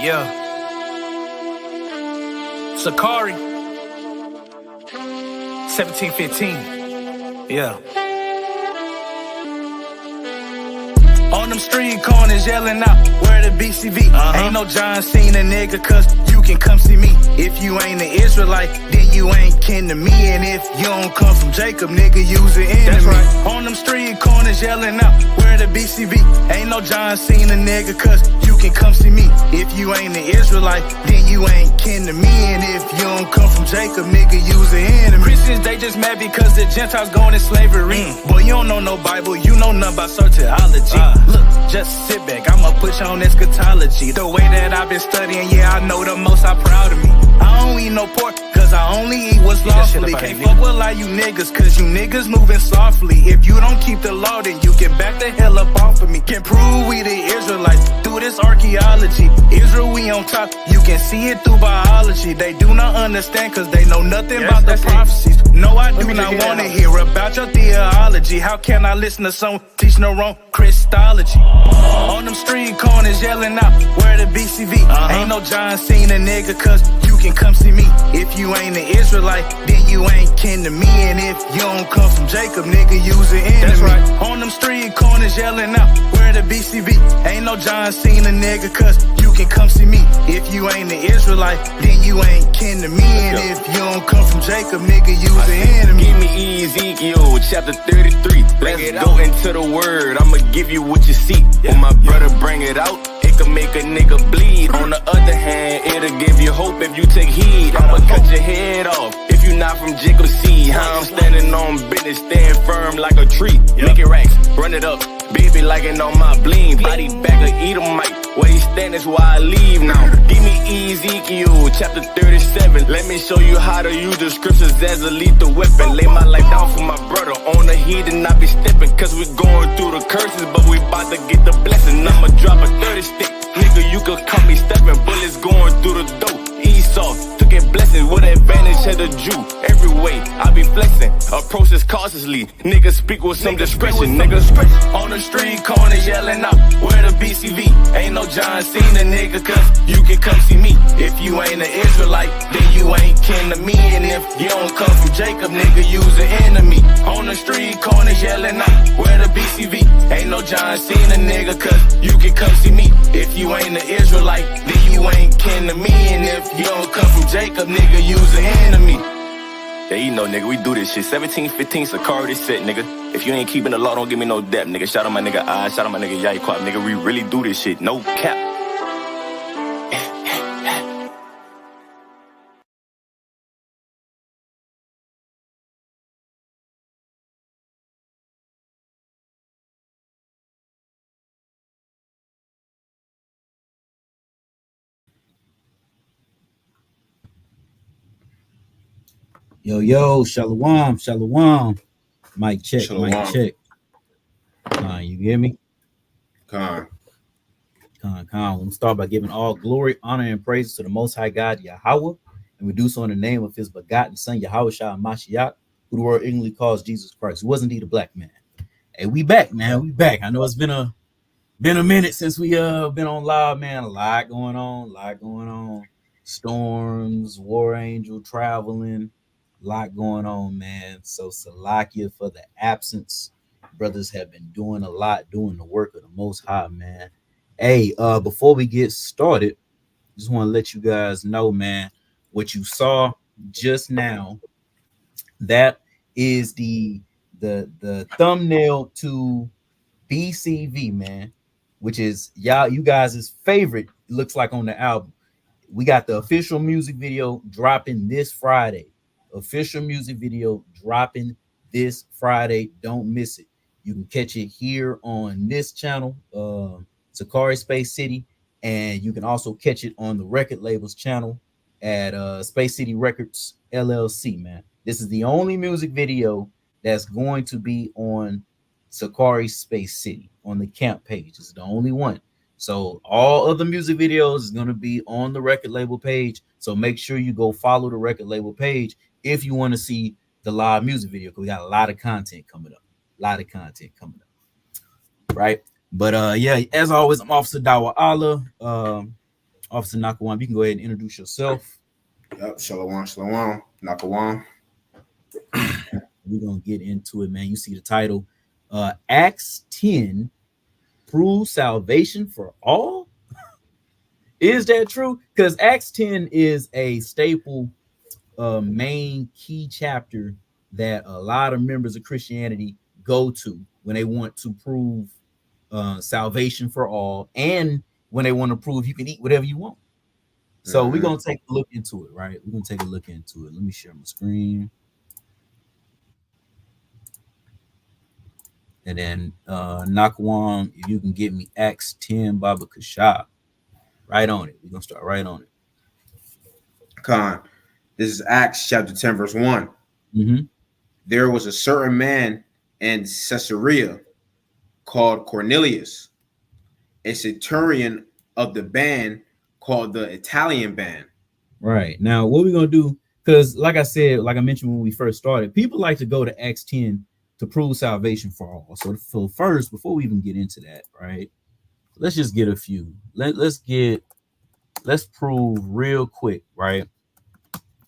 Yeah. Sakari. 1715. Yeah. On them street corners yelling out, where the BCV? Ain't no John Cena, nigga, cause you can come see me. If you ain't an Israelite, then you ain't kin to me. And if you don't come from Jacob, nigga, use an enemy. That's right. On them street corners yelling out, where the BCV? Ain't no John Cena, nigga, cause you can come see me. If you ain't an Israelite, then you ain't kin to me. And if you don't come from Jacob, nigga, use an enemy. Christians, they just mad because the Gentiles going in slavery. Boy, you don't know no Bible, you know nothing about soteriology. Look, just sit back, I'ma put you on eschatology. The way that I've been studying, yeah, I know the most, I'm proud of me. I don't eat no pork, cause I only eat what's lawfully. Can't fuck with like you niggas, cause you niggas moving softly. If you don't keep the law, then you get back the hell up off of me. Can prove we the Israelites through this archaeology. Israel, we on top, you can see it through biology. They do not understand, cause they know nothing about the prophecies. No, I do not want to hear about your theology. How can I listen to someone teaching the wrong Christology? On them street corners yelling out, where the BCV? Ain't no John Cena, nigga, cause you can come see me. If you ain't an Israelite, then you ain't kin to me. And if you don't come from Jacob, nigga, use an enemy. That's right. On them street corners yelling out, where the BCV? Ain't no John Cena, nigga, cause you can come see me. If you ain't an Israelite, then you ain't kin to me. And if you don't come from Jacob, nigga, use an enemy. Give me Ezekiel chapter 33. Let's go into the word. I'ma give you what you see. When my brother bring it out, it can make a nigga bleed. On the other hand, it'll give you hope if you take heed. I'ma cut your head off if you not from Jacob's seed. How I'm standing on business, stand firm like a tree. Make it racks, run it up, baby, like it on my bling. Body bag of Edomite, where he stand is why I leave now. Give me Ezekiel chapter 37. Let me show you how to use the scriptures as a lethal weapon. Lay my life down for my brother. On the heat and I be stepping, cause we going through the curses, but we about to get the blessing. I'ma drop a 30 stick, nigga, you could call me stepping. Bullets going through the dope. Esau took a blessing with advantage of the Jew. Every way I be flexing, approach this cautiously. Niggas speak with some discretion, niggas. On the street corner yelling out, where the BCV? Ain't no John Cena, nigga, cause you can come see me. If you ain't an Israelite, then you ain't kin to me. And if you don't come from Jacob, nigga, use an enemy. On the street corners yelling out, where the BCV? Ain't no John Cena, nigga, cause you can come see me. If you ain't an Israelite, then you ain't kin to me. And if you don't come from Jacob, nigga, use an enemy. Yeah, you know, nigga, we do this shit. 1715 Sakari this set, nigga. If you ain't keeping the law, don't give me no depth, nigga. Shout out my nigga I, shout out my nigga Yai Quap, nigga. We really do this shit. No cap. Yo, shalom. Mic check, Shalom. mic check. You hear me? Con. We'll start by giving all glory, honor, and praise to the Most High God, Yahweh, and we do so in the name of His begotten Son, Yahweh Shah Mashiach, who the world English calls Jesus Christ, who was indeed a black man. Hey, we back, man. We back. I know it's been a minute since we been on live, man. A lot going on. Storms, war angel traveling. A lot going on, man. So Salakia for the absence. Brothers have been doing a lot, doing the work of the Most High, man. Hey, before we get started, just want to let you guys know, man, what you saw just now. That is the thumbnail to BCV, man, which is you guys' favorite. Looks like on the album. We got the official music video dropping this Friday. Don't miss it. You can catch it here on this channel, Sakari Space City, and you can also catch it on the record label's channel at Space City Records LLC, man. This is the only music video that's going to be on Sakari Space City on the camp page. It's the only one. So all other music videos is going to be on the record label page. So make sure you go follow the record label page if you want to see the live music video, because we got a lot of content coming up. Right? But yeah, as always, I'm Officer Dawa Allah. Officer Nakawan, you can go ahead and introduce yourself. Yep. Shalom. Nakawan. We're gonna get into it, man. You see the title, Acts 10 proves salvation for all. Is that true? Because Acts 10 is a staple, main key chapter that a lot of members of Christianity go to when they want to prove salvation for all, and when they want to prove you can eat whatever you want. So we're gonna take a look into it, right? We're gonna take a look into it. Let me share my screen. And then Nakwan, if you can get me Acts 10 Baba Kashab. Right on it. We're gonna start right on it. Khan. This is Acts chapter 10, verse 1. There was a certain man in Caesarea called Cornelius, a centurion of the band called the Italian band. Right. Now, what we're gonna do, because like I said, like I mentioned when we first started, people like to go to Acts 10 to prove salvation for all. So first, before we even get into that, right, let's just get a few. Let's prove real quick, right,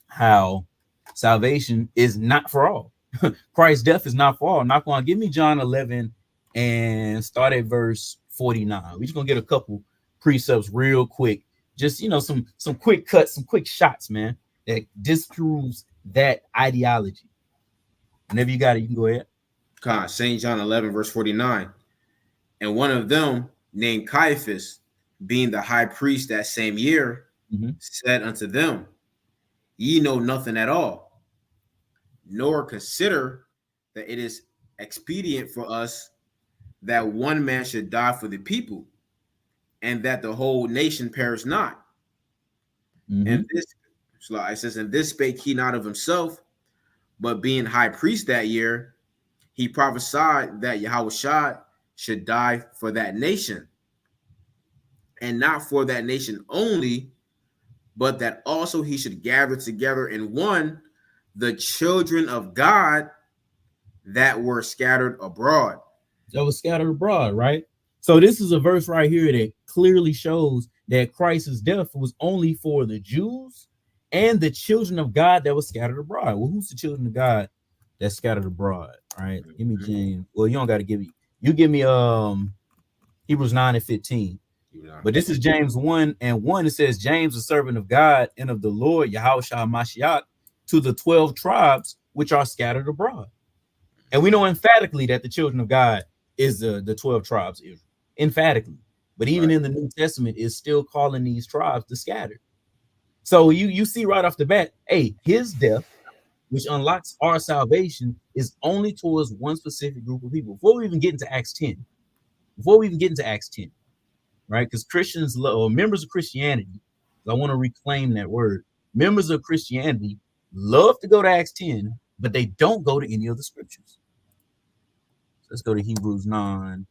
how salvation is not for all. Christ's death is not for all. Not going to give me John 11 and start at verse 49. We're just gonna get a couple precepts real quick. Just some quick cuts, some quick shots, man, that disproves that ideology. Whenever you got it, you can go ahead. St. John 11, verse 49. And one of them, named Caiaphas, being the high priest that same year, said unto them, Ye know nothing at all, nor consider that it is expedient for us that one man should die for the people, and that the whole nation perish not. And this, so it says, and this spake he not of himself, but being high priest that year, he prophesied that Yahushua should die for that nation, and not for that nation only, but that also he should gather together in one the children of God that were scattered abroad. Right? So this is a verse right here that clearly shows that Christ's death was only for the Jews and the children of God that were scattered abroad. Well, who's the children of God that's scattered abroad? All right, give me James. Well, you don't got to give me. You give me Hebrews 9 and 15. But this is James 1 and 1. It says, James, a servant of God and of the Lord, Yahushua Mashiach, to the 12 tribes which are scattered abroad. And we know emphatically that the children of God is the 12 tribes, emphatically. But even in the New Testament, is still calling these tribes the scattered. So you see right off the bat, hey, his death, which unlocks our salvation, is only towards one specific group of people. Before we even get into Acts 10, right? Because Christians or members of Christianity, I want to reclaim that word. Members of Christianity love to go to Acts 10, but they don't go to any of the scriptures. So let's go to Hebrews 9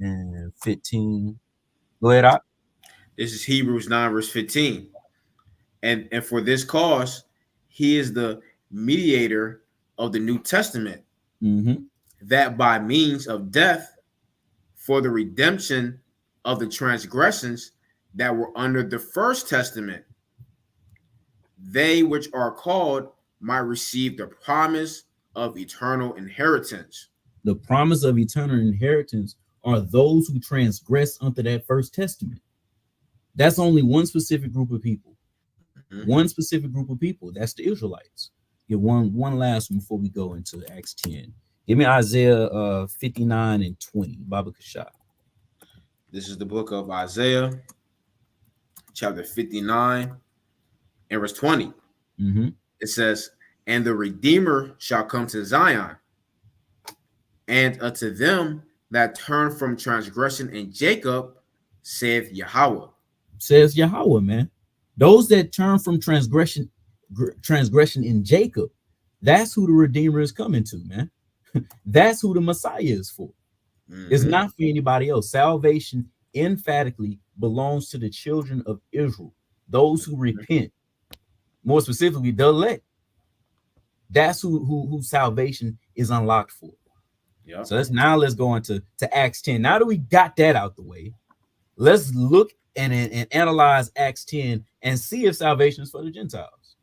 and 15. Go ahead, Op. This is Hebrews 9, verse 15. And for this cause, he is the mediator of the New Testament, that by means of death, for the redemption of the transgressions that were under the first testament, they which are called might receive the promise of eternal inheritance. The promise of eternal inheritance are those who transgress under that first testament. That's only one specific group of people. One specific group of people. That's the Israelites. Get one last one before we go into Acts 10. Give me Isaiah 59 and 20. Baba Kashab. This is the book of Isaiah, chapter 59 and verse 20. It says, and the Redeemer shall come to Zion, and unto them that turn from transgression in Jacob, saith Yahweh. Says Yahweh, man. Those that turn from transgression in Jacob, that's who the Redeemer is coming to, man. That's who the Messiah is for. It's not for anybody else. Salvation emphatically belongs to the children of Israel, those who repent. More specifically, the elect. That's who salvation is unlocked for. So let's go into Acts 10. Now that we got that out the way, let's look and analyze Acts 10 and see if salvation is for the Gentiles.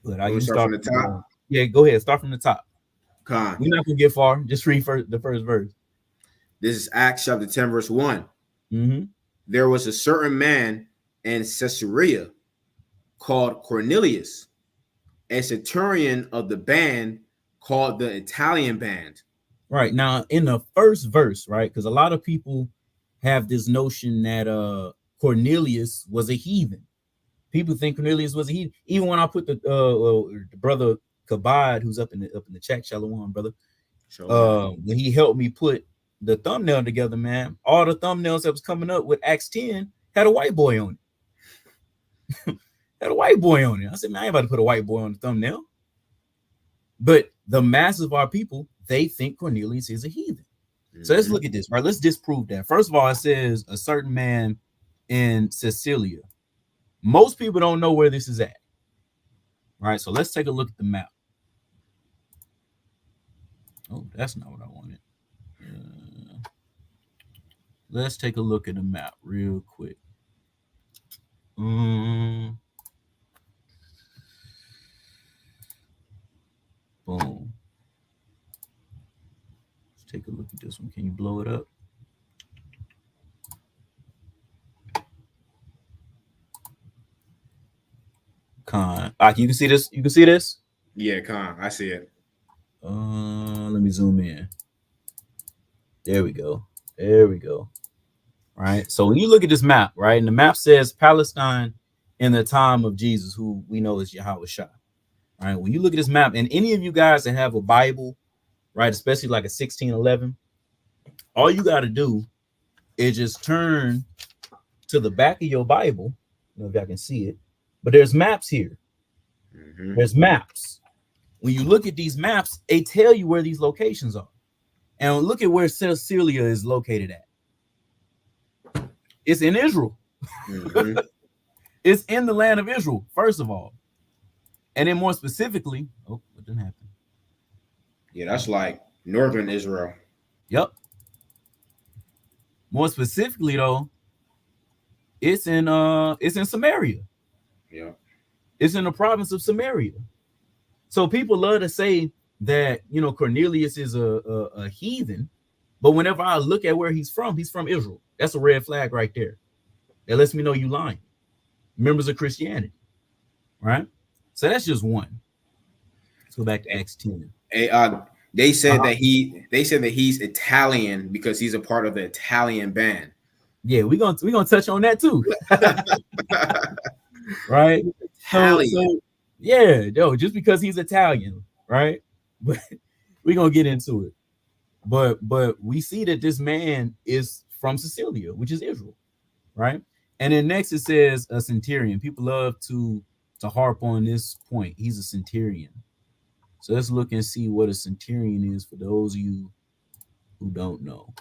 But I start from the top. Yeah, go ahead. Start from the top. Con. We're not gonna get far. Just read the first verse. This is Acts chapter 10, verse 1. Mm-hmm. There was a certain man in Caesarea called Cornelius, a centurion of the band called the Italian band. Right. Now, in the first verse, right, because a lot of people have this notion that Cornelius was a heathen. People think Cornelius was a heathen. Even when I put the brother Kabad, who's up in the chat, Shalom, brother, when he helped me put the thumbnail together, man, all the thumbnails that was coming up with Acts 10 had a white boy on it. Had a white boy on it. I said, man, I ain't about to put a white boy on the thumbnail. But the masses of our people, they think Cornelius is a heathen. Mm-hmm. So let's look at this, right? Let's disprove that. First of all, it says a certain man in Caesarea. Most people don't know where this is at. Right? So let's take a look at the map. Oh, that's not what I wanted. Let's take a look at the map real quick. Boom. Let's take a look at this one. Can you blow it up? Con. You can see this? You can see this? Yeah, Con. I see it. Let me zoom in. There we go. There we go. Right. So when you look at this map, right, and the map says Palestine in the time of Jesus, who we know is Yahweh Shah. Right. When you look at this map, and any of you guys that have a Bible, right, especially like a 1611, all you got to do is just turn to the back of your Bible. I don't know if y'all can see it, but there's maps here. Mm-hmm. There's maps. When you look at these maps, they tell you where these locations are. And look at where Caesarea is located at. It's in Israel. Mm-hmm. It's in the land of Israel, first of all. And then more specifically, oh, what didn't happen? Yeah, that's like northern Israel. Yep. More specifically, though, it's in Samaria. Yeah. It's in the province of Samaria. So people love to say that, you know, Cornelius is a heathen, but whenever I look at where he's from Israel. That's a red flag right there. That lets me know you lying. Members of Christianity, right? So that's just one. Let's go back to Acts 10. They said that he's Italian because he's a part of the Italian band. Yeah, we're gonna touch on that too. Right? So yeah, just because he's Italian, right? But we're gonna get into it. But we see that this man is from Sicilia, which is Israel, right? And then next it says a centurion. People love to harp on this point. He's a centurion. So let's look and see what a centurion is for those of you who don't know.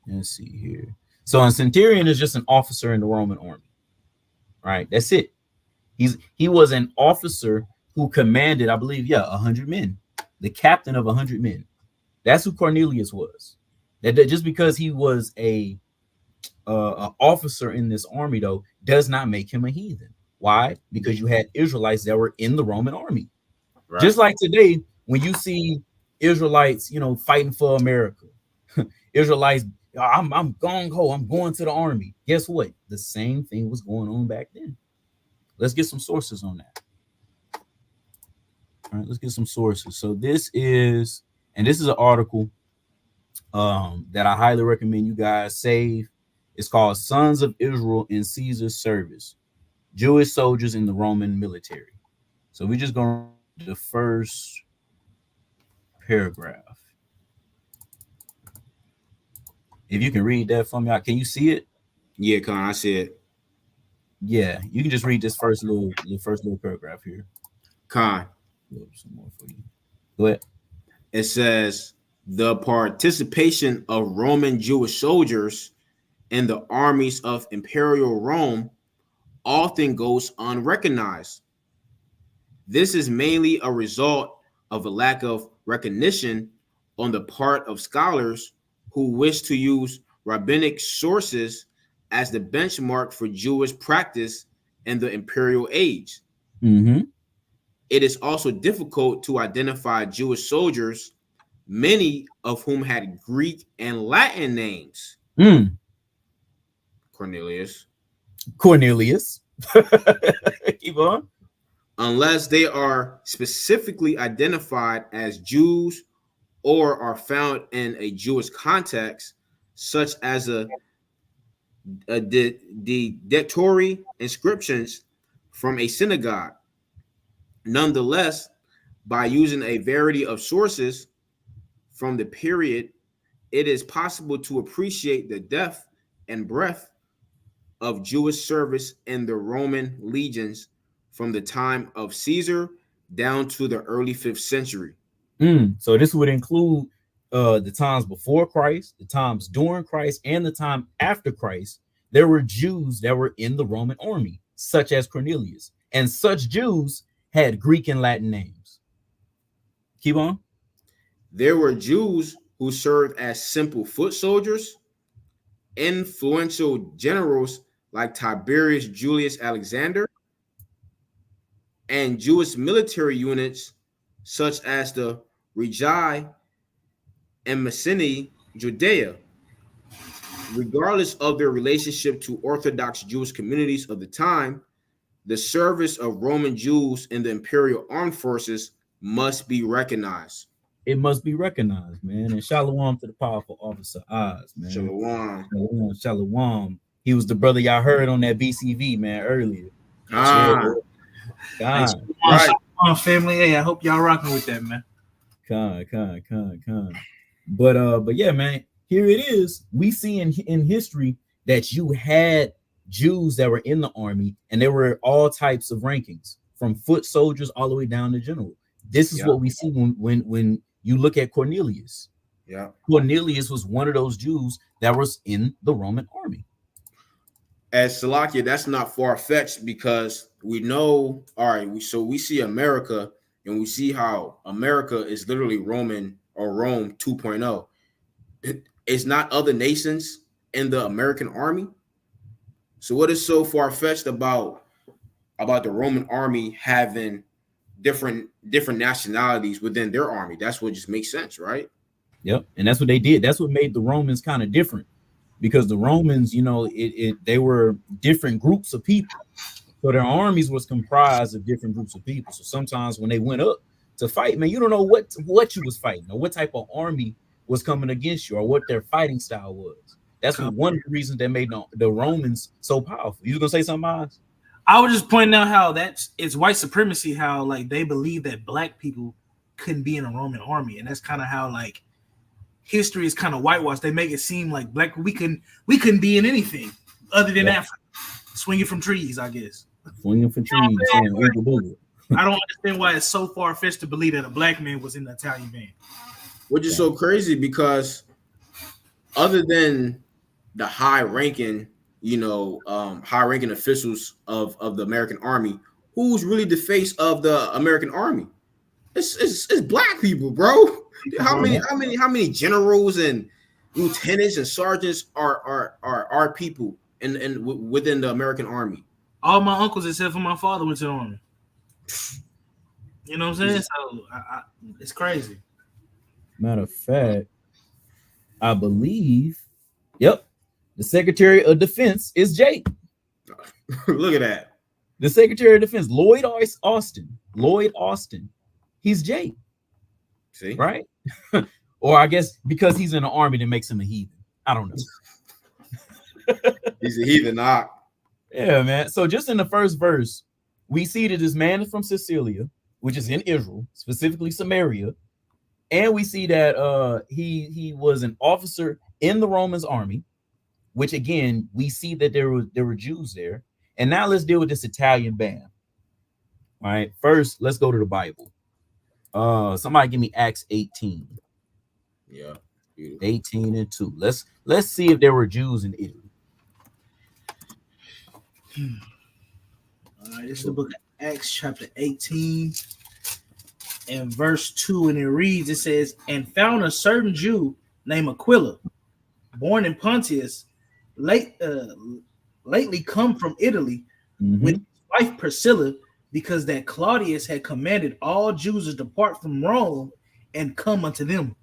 Let's see here. So a centurion is just an officer in the Roman army, right? That's it. He was an officer who commanded, I believe, 100 men, the captain of 100 men. That's who Cornelius was. That just because he was a officer in this army, though, does not make him a heathen. Why? Because you had Israelites that were in the Roman army. Right. Just like today, when you see Israelites, you know, fighting for America, Israelites, I'm gung ho, I'm going to the army. Guess what? The same thing was going on back then. Let's get some sources on that. All right, let's get some sources. So this is an article that I highly recommend you guys save. It's called Sons of Israel in Caesar's Service, Jewish Soldiers in the Roman Military. So we just going to the first paragraph. If you can read that for me, can you see it? Yeah, Con, I see it. Yeah, you can just read this first little paragraph here. Con. Some more for you. Go ahead. It says the participation of Roman Jewish soldiers in the armies of Imperial Rome often goes unrecognized. This is mainly a result of a lack of recognition on the part of scholars who wish to use rabbinic sources as the benchmark for Jewish practice in the imperial age. Mm-hmm. It is also difficult to identify Jewish soldiers, many of whom had Greek and Latin names. Cornelius. Keep on. Unless they are specifically identified as Jews or are found in a Jewish context, such as the dietary inscriptions from a synagogue. Nonetheless, by using a variety of sources from the period, it is possible to appreciate the depth and breadth of Jewish service in the Roman legions from the time of Caesar down to the early 5th century. So this would include the times before Christ, the times during Christ, and the time after Christ. There were Jews that were in the Roman army, such as Cornelius, and such Jews had Greek and Latin names. Keep on. There were Jews who served as simple foot soldiers, influential generals like Tiberius Julius Alexander, and Jewish military units such as the Regi and Messini, Judea. Regardless of their relationship to Orthodox Jewish communities of the time, the service of Roman Jews in the imperial armed forces must be recognized. It must be recognized, man. And shalom to the powerful officer Oz, man. Shalom. Shalom, shalom. He was the brother y'all heard on that BCV, man, earlier. God. Right. Shalom, family. Hey, I hope y'all rocking with that, man. Con. But yeah, man, here it is. We see in history that you had Jews that were in the army, and there were all types of rankings, from foot soldiers all the way down to general. This is what we see when you look at Cornelius. Yeah, Cornelius was one of those Jews that was in the Roman army. As Salakia, that's not far-fetched because we know, all right, we see America and we see how America is literally Roman or Rome 2.0. It's not other nations in the American army. So what is so far-fetched about the Roman army having different nationalities within their army? That's what just makes sense, right? Yep. And that's what they did. That's what made the Romans kind of different, because the Romans, they were different groups of people. So their armies was comprised of different groups of people. So sometimes when they went up to fight, man, you don't know what you was fighting or what type of army was coming against you or what their fighting style was. That's one of the reasons that made the Romans so powerful. You was gonna say something, Miles? I was just pointing out how it's white supremacy, how like they believe that black people couldn't be in a Roman army, and that's kind of how like history is kind of whitewashed. They make it seem like black we couldn't be in anything other than Africa, swinging from trees, I guess. Swinging from trees. I don't understand why it's so far-fetched to believe that a black man was in the Italian band. Which is so crazy because other than the high-ranking officials of the American army, who's really the face of the American army? It's black people, bro. How many generals and lieutenants and sergeants are people in within the American army? All my uncles except for my father went to the army. You know what I'm saying? So it's crazy. Matter of fact, I believe, the Secretary of Defense is Jake. Look at that. The Secretary of Defense, Lloyd Austin. He's Jake. See? Right? Or I guess because he's in the army that makes him a heathen. I don't know. He's a heathen. Yeah, man. So just in the first verse, we see that this man is from Sicilia, which is in Israel, specifically Samaria. And we see that he was an officer in the Romans army, which again, we see that there were Jews there. And now let's deal with this Italian band. All right. First, let's go to the Bible. Somebody give me Acts 18. Yeah. Beautiful. 18 and 2. Let's see if there were Jews in Italy. All right, this is the book of Acts, chapter 18, and verse 2, and it reads, it says, and found a certain Jew named Aquila, born in Pontus, lately come from Italy with his wife Priscilla, because that Claudius had commanded all Jews to depart from Rome and come unto them.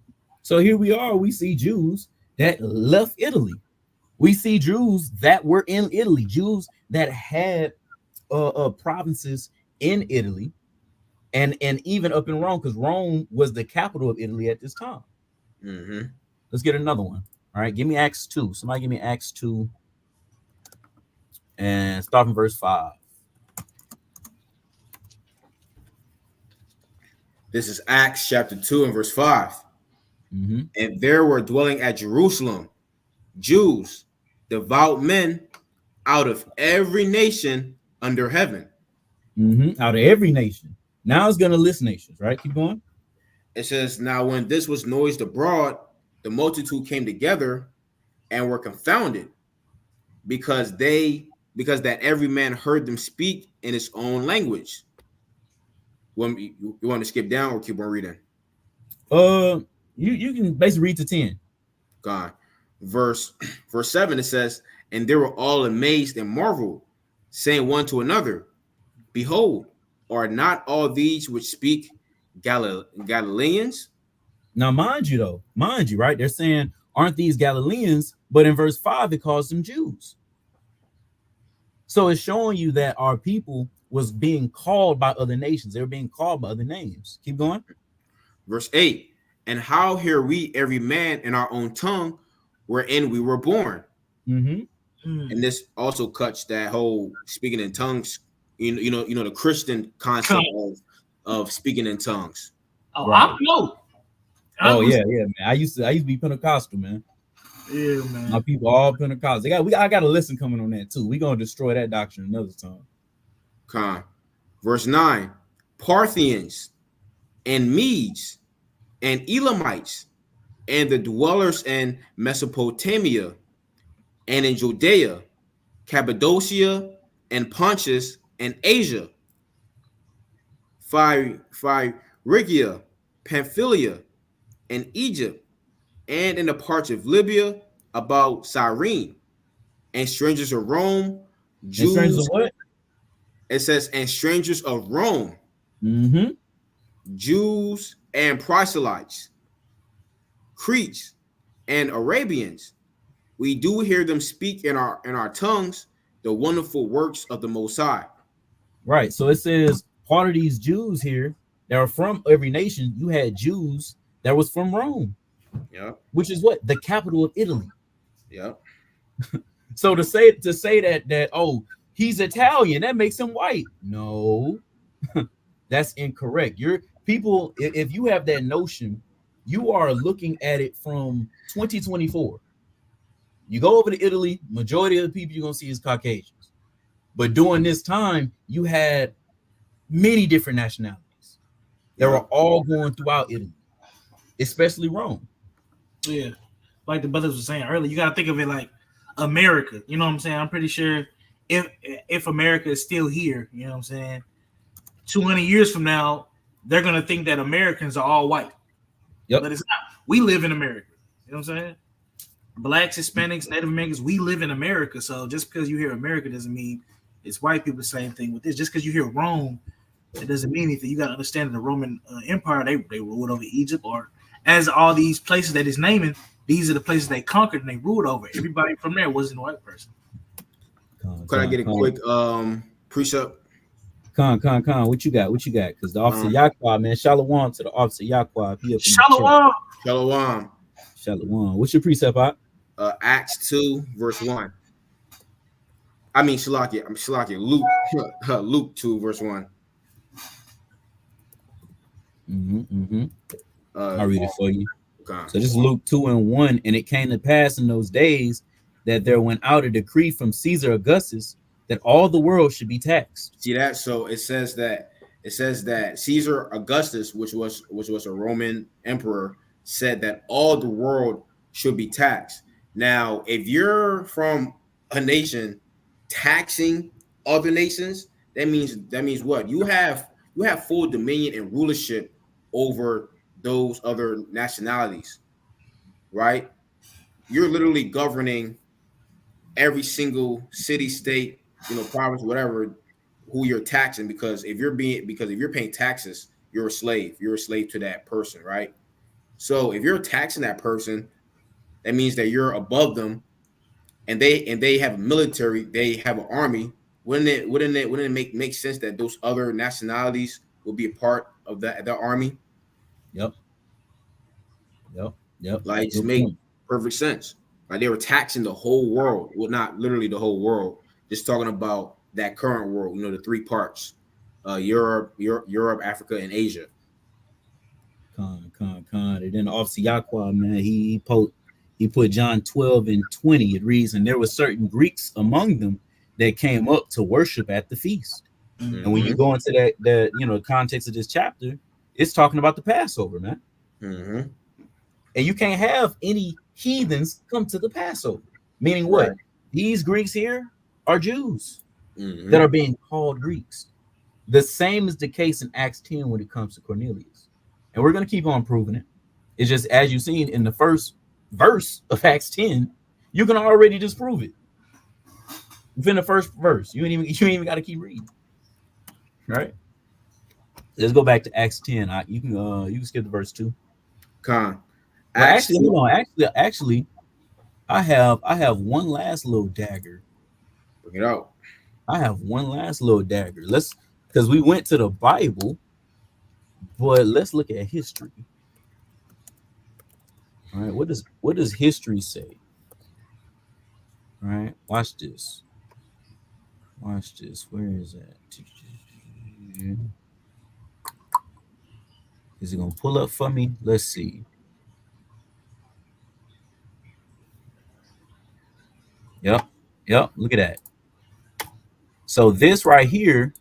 So here we are. We see Jews that left Italy. We see Jews that were in Italy, Jews that had provinces in Italy, and even up in Rome, because Rome was the capital of Italy at this time. Let's get another one. All right, give me Acts 2. Somebody give me Acts 2 and start from verse 5. This is Acts chapter 2 and verse 5. And there were dwelling at Jerusalem Jews, devout men, out of every nation under heaven. Out of every nation. Now it's going to list nations, right? Keep going. It says, now when this was noised abroad, the multitude came together and were confounded, because that every man heard them speak in his own language. You want to skip down or keep on reading? You can basically read to 10. God. Verse 7, it says, and they were all amazed and marveled, saying one to another, behold, are not all these which speak Galileans? Now, mind you, right? They're saying, aren't these Galileans? But in verse 5, it calls them Jews. So it's showing you that our people was being called by other nations. They were being called by other names. Keep going. Verse 8, and how hear we every man in our own tongue wherein we were born? And this also cuts that whole speaking in tongues, you know the Christian concept of speaking in tongues. Oh, right. I know. Yeah, man. I used to be Pentecostal, man. Yeah, man. My people all Pentecostal. I got a lesson coming on that too. We're gonna destroy that doctrine another time. Verse 9, Parthians and Medes and Elamites and the dwellers in Mesopotamia and in Judea, Cappadocia and Pontus and Asia, Phrygia, Pamphylia and Egypt, and in the parts of Libya about Cyrene, and strangers of Rome, Jews. And strangers of what? It says, and strangers of Rome, Jews and proselytes, Cretes and Arabians. We do hear them speak in our tongues the wonderful works of the Most High. Right. So it says part of these Jews here that are from every nation. You had Jews that was from Rome. Yeah. Which is what? The capital of Italy. Yeah. So to say that oh, he's Italian, that makes him white. No, that's incorrect. Your people, if you have that notion, you are looking at it from 2024. You go over to Italy, majority of the people you're gonna see is Caucasians. But during this time, you had many different nationalities that were all going throughout Italy, especially Rome. Yeah, like the brothers were saying earlier, you gotta think of it like America. You know what I'm saying? I'm pretty sure if America is still here, you know what I'm saying, 200 years from now, they're gonna think that Americans are all white. Yep. But it's not. We live in America. You know what I'm saying? Blacks, Hispanics, Native Americans, we live in America. So just because you hear America doesn't mean it's white people. Same thing with this. Just because you hear Rome, it doesn't mean anything. You got to understand that the Roman Empire, they ruled over Egypt, or as all these places that is naming, these are the places they conquered and they ruled over. Everybody from there wasn't a white person. Could I get a quick precept? Con, what you got? Because the officer Yaqua, man, Shalom to the officer Yaqua. Shalom. What's your precept, Pop? Acts 2, verse 1. I mean, Shalakia. Luke 2, verse 1. I'll read it for you. Okay. So this is Luke 2 and 1. And it came to pass in those days that there went out a decree from Caesar Augustus that all the world should be taxed. See that? So it says that Caesar Augustus, which was a Roman emperor, said that all the world should be taxed. Now, if you're from a nation taxing other nations, that means what? You have full dominion and rulership over those other nationalities, right? you're literally governing every single city, state, province, whatever, who you're taxing, because if you're paying taxes, you're a slave. You're a slave to that person, right? So if you're taxing that person, that means that you're above them, and they have a military, they have an army. Wouldn't it make sense that those other nationalities will be a part of that army? Yep. Like, just Good make point. perfect sense. Like, they were taxing the whole world. Well, not literally the whole world. Just talking about that current world. The three parts: Europe, Africa, and Asia. Con. And then obviously Yaqua, man, he put John 12 and 20. It reads, and there were certain Greeks among them that came up to worship at the feast. Mm-hmm. And when you go into the context of this chapter, it's talking about the Passover, man. Mm-hmm. And you can't have any heathens come to the Passover. Meaning what? Right. These Greeks here are Jews Mm-hmm. that are being called Greeks. The same is the case in Acts 10 when it comes to Cornelius. And we're going to keep on proving it. It's just, as you've seen in the first verse of Acts 10, you can already disprove it. Within the first verse, you ain't even got to keep reading. Right? Let's go back to Acts 10. You can skip the verse 2. Con. Well, actually, hold on. Actually, I have one last little dagger. Bring it out. I have one last little dagger. Because we went to the Bible, but let's look at history. All right, what does history say? All right, watch this. Where is that? Is it gonna pull up for me? Let's see. Yep. Look at that. So this right here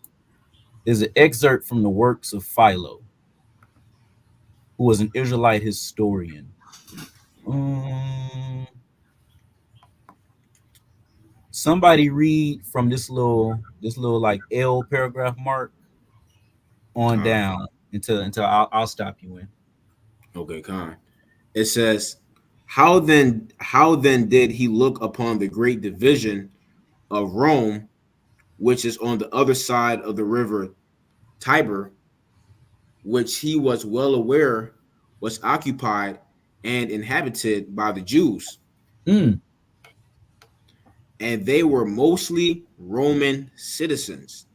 is an excerpt from the works of Philo, who was an Israelite historian. Somebody read from this little like L paragraph mark on down until I'll stop you in. Okay, Con. It says, how then did he look upon the great division of Rome, which is on the other side of the river Tiber, which he was well aware was occupied and inhabited by the Jews. And they were mostly Roman citizens.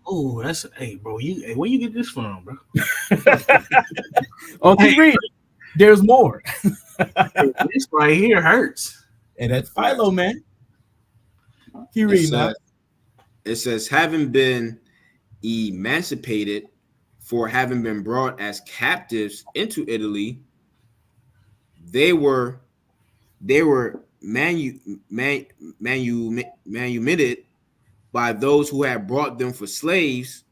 Oh, that's bro. Where you get this from, bro? Oh, keep reading. There's more. This right here hurts. And that's Philo, man. Keep reading now. It says, having been emancipated for having been brought as captives into Italy, they were manumitted by those who had brought them for slaves,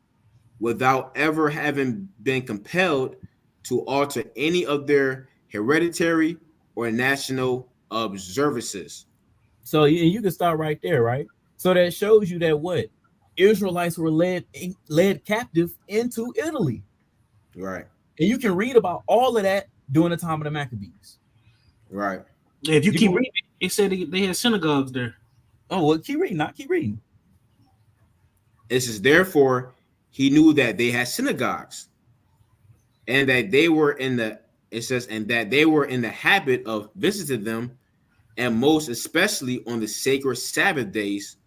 without ever having been compelled to alter any of their hereditary or national observances. So you can start right there, right? So that shows you that what Israelites were led captive into Italy, right? And you can read about all of that during the time of the Maccabees, right? If you keep reading, it said they had synagogues there. Oh well, keep reading. It says, therefore, he knew that they had synagogues, and that they were in the habit of visiting them, and most especially on the sacred Sabbath days,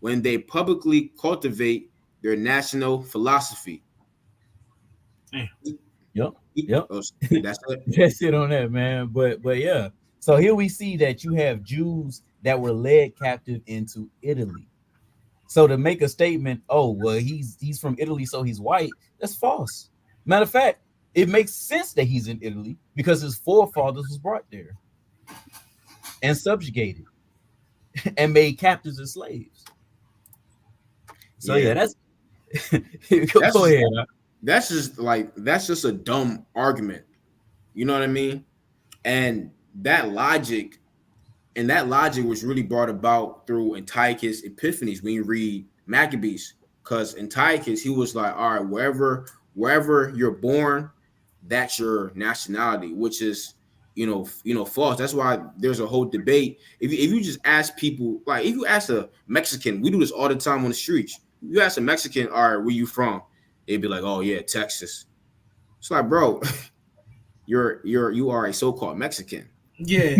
when they publicly cultivate their national philosophy. Yep. Oh, that's it. That's it on that, man. But yeah. So here we see that you have Jews that were led captive into Italy. So to make a statement, oh well, he's from Italy, so he's white, that's false. Matter of fact, it makes sense that he's in Italy because his forefathers was brought there and subjugated and made captives and slaves. So yeah, that's go ahead. That's just a dumb argument. You know what I mean? And that logic was really brought about through Antiochus Epiphanes when you read Maccabees. Because Antiochus, he was like, all right, wherever you're born, that's your nationality, which is, false. That's why there's a whole debate. If you just ask people, like if you ask a Mexican, we do this all the time on the streets. If you ask a Mexican, all right, where you from? They'd be like, oh yeah, Texas. It's like, bro, you are a so-called Mexican. Yeah.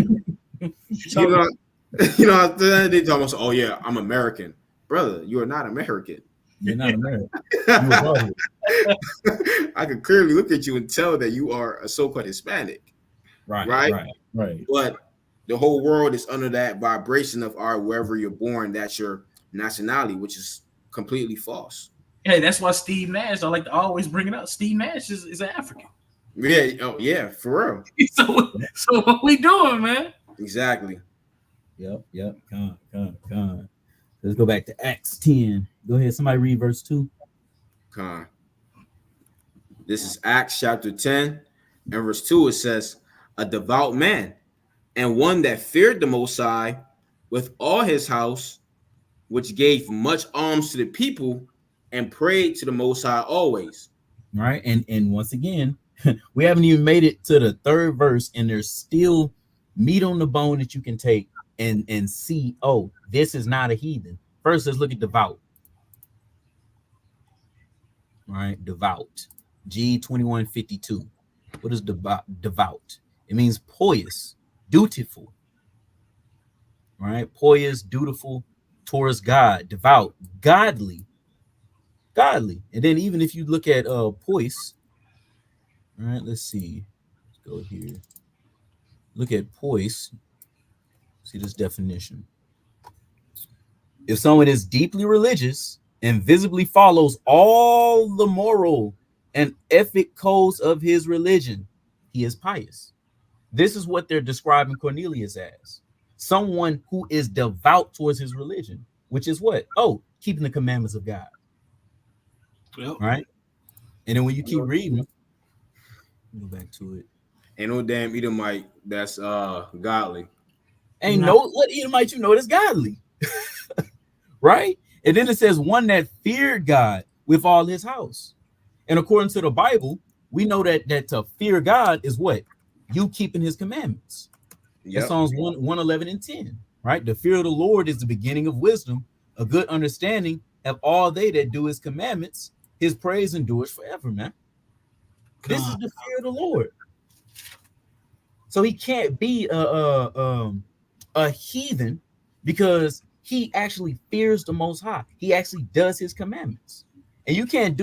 They tell us, oh yeah, I'm American. Brother, you are not American. You're not American. I can clearly look at you and tell that you are a so-called Hispanic. Right. But the whole world is under that vibration of wherever you're born, that's your nationality, which is completely false. Hey, that's why Steve Nash, I like to always bring it up. Steve Nash is African. Yeah, oh yeah, for real. So what we doing, man? Exactly. Yep. Come on. Let's go back to Acts 10. Go ahead, somebody read verse 2. Come on. This is Acts chapter 10 and verse 2. It says, a devout man and one that feared the Most High with all his house, which gave much alms to the people and prayed to the Most High always. All right. And once again, we haven't even made it to the third verse, and there's still meat on the bone that you can take and see, oh, this is not a heathen. First, let's look at devout. All right, devout. G2152. What is devout? It means pious, dutiful. All right, pious, dutiful towards God, devout, godly. And then even if you look at poise, all right, let's see. Let's go here. Look at poise. See this definition. If someone is deeply religious and visibly follows all the moral and ethic codes of his religion, he is pious. This is what they're describing Cornelius as. Someone who is devout towards his religion, which is what? Oh, keeping the commandments of God. Yep. Right? And then when you keep reading, go back to it. Ain't no damn Edomite that's godly. Ain't no what Edomite you know that's godly. Right? And then it says one that feared God with all his house. And according to the Bible, we know that to fear God is what? You keeping his commandments. Yep. Psalms 111 and 10. Right? The fear of the Lord is the beginning of wisdom. A good understanding of all they that do his commandments. His praise endures forever, man. This is the fear of the Lord. So he can't be a heathen because he actually fears the Most High. He actually does his commandments. And you can't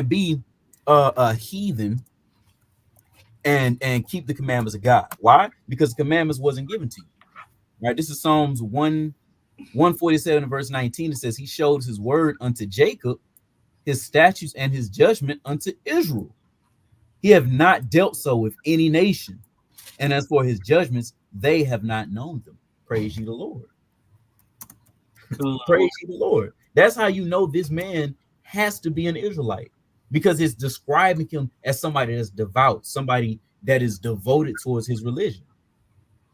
be a heathen and keep the commandments of God. Why? Because the commandments wasn't given to you. Right? This is Psalms 147 and verse 19. It says he showed his word unto Jacob, his statutes and his judgment unto Israel. He have not dealt so with any nation. And as for his judgments, they have not known them. Praise ye the Lord. Praise ye the Lord. That's how you know this man has to be an Israelite, because it's describing him as somebody that's devout, somebody that is devoted towards his religion.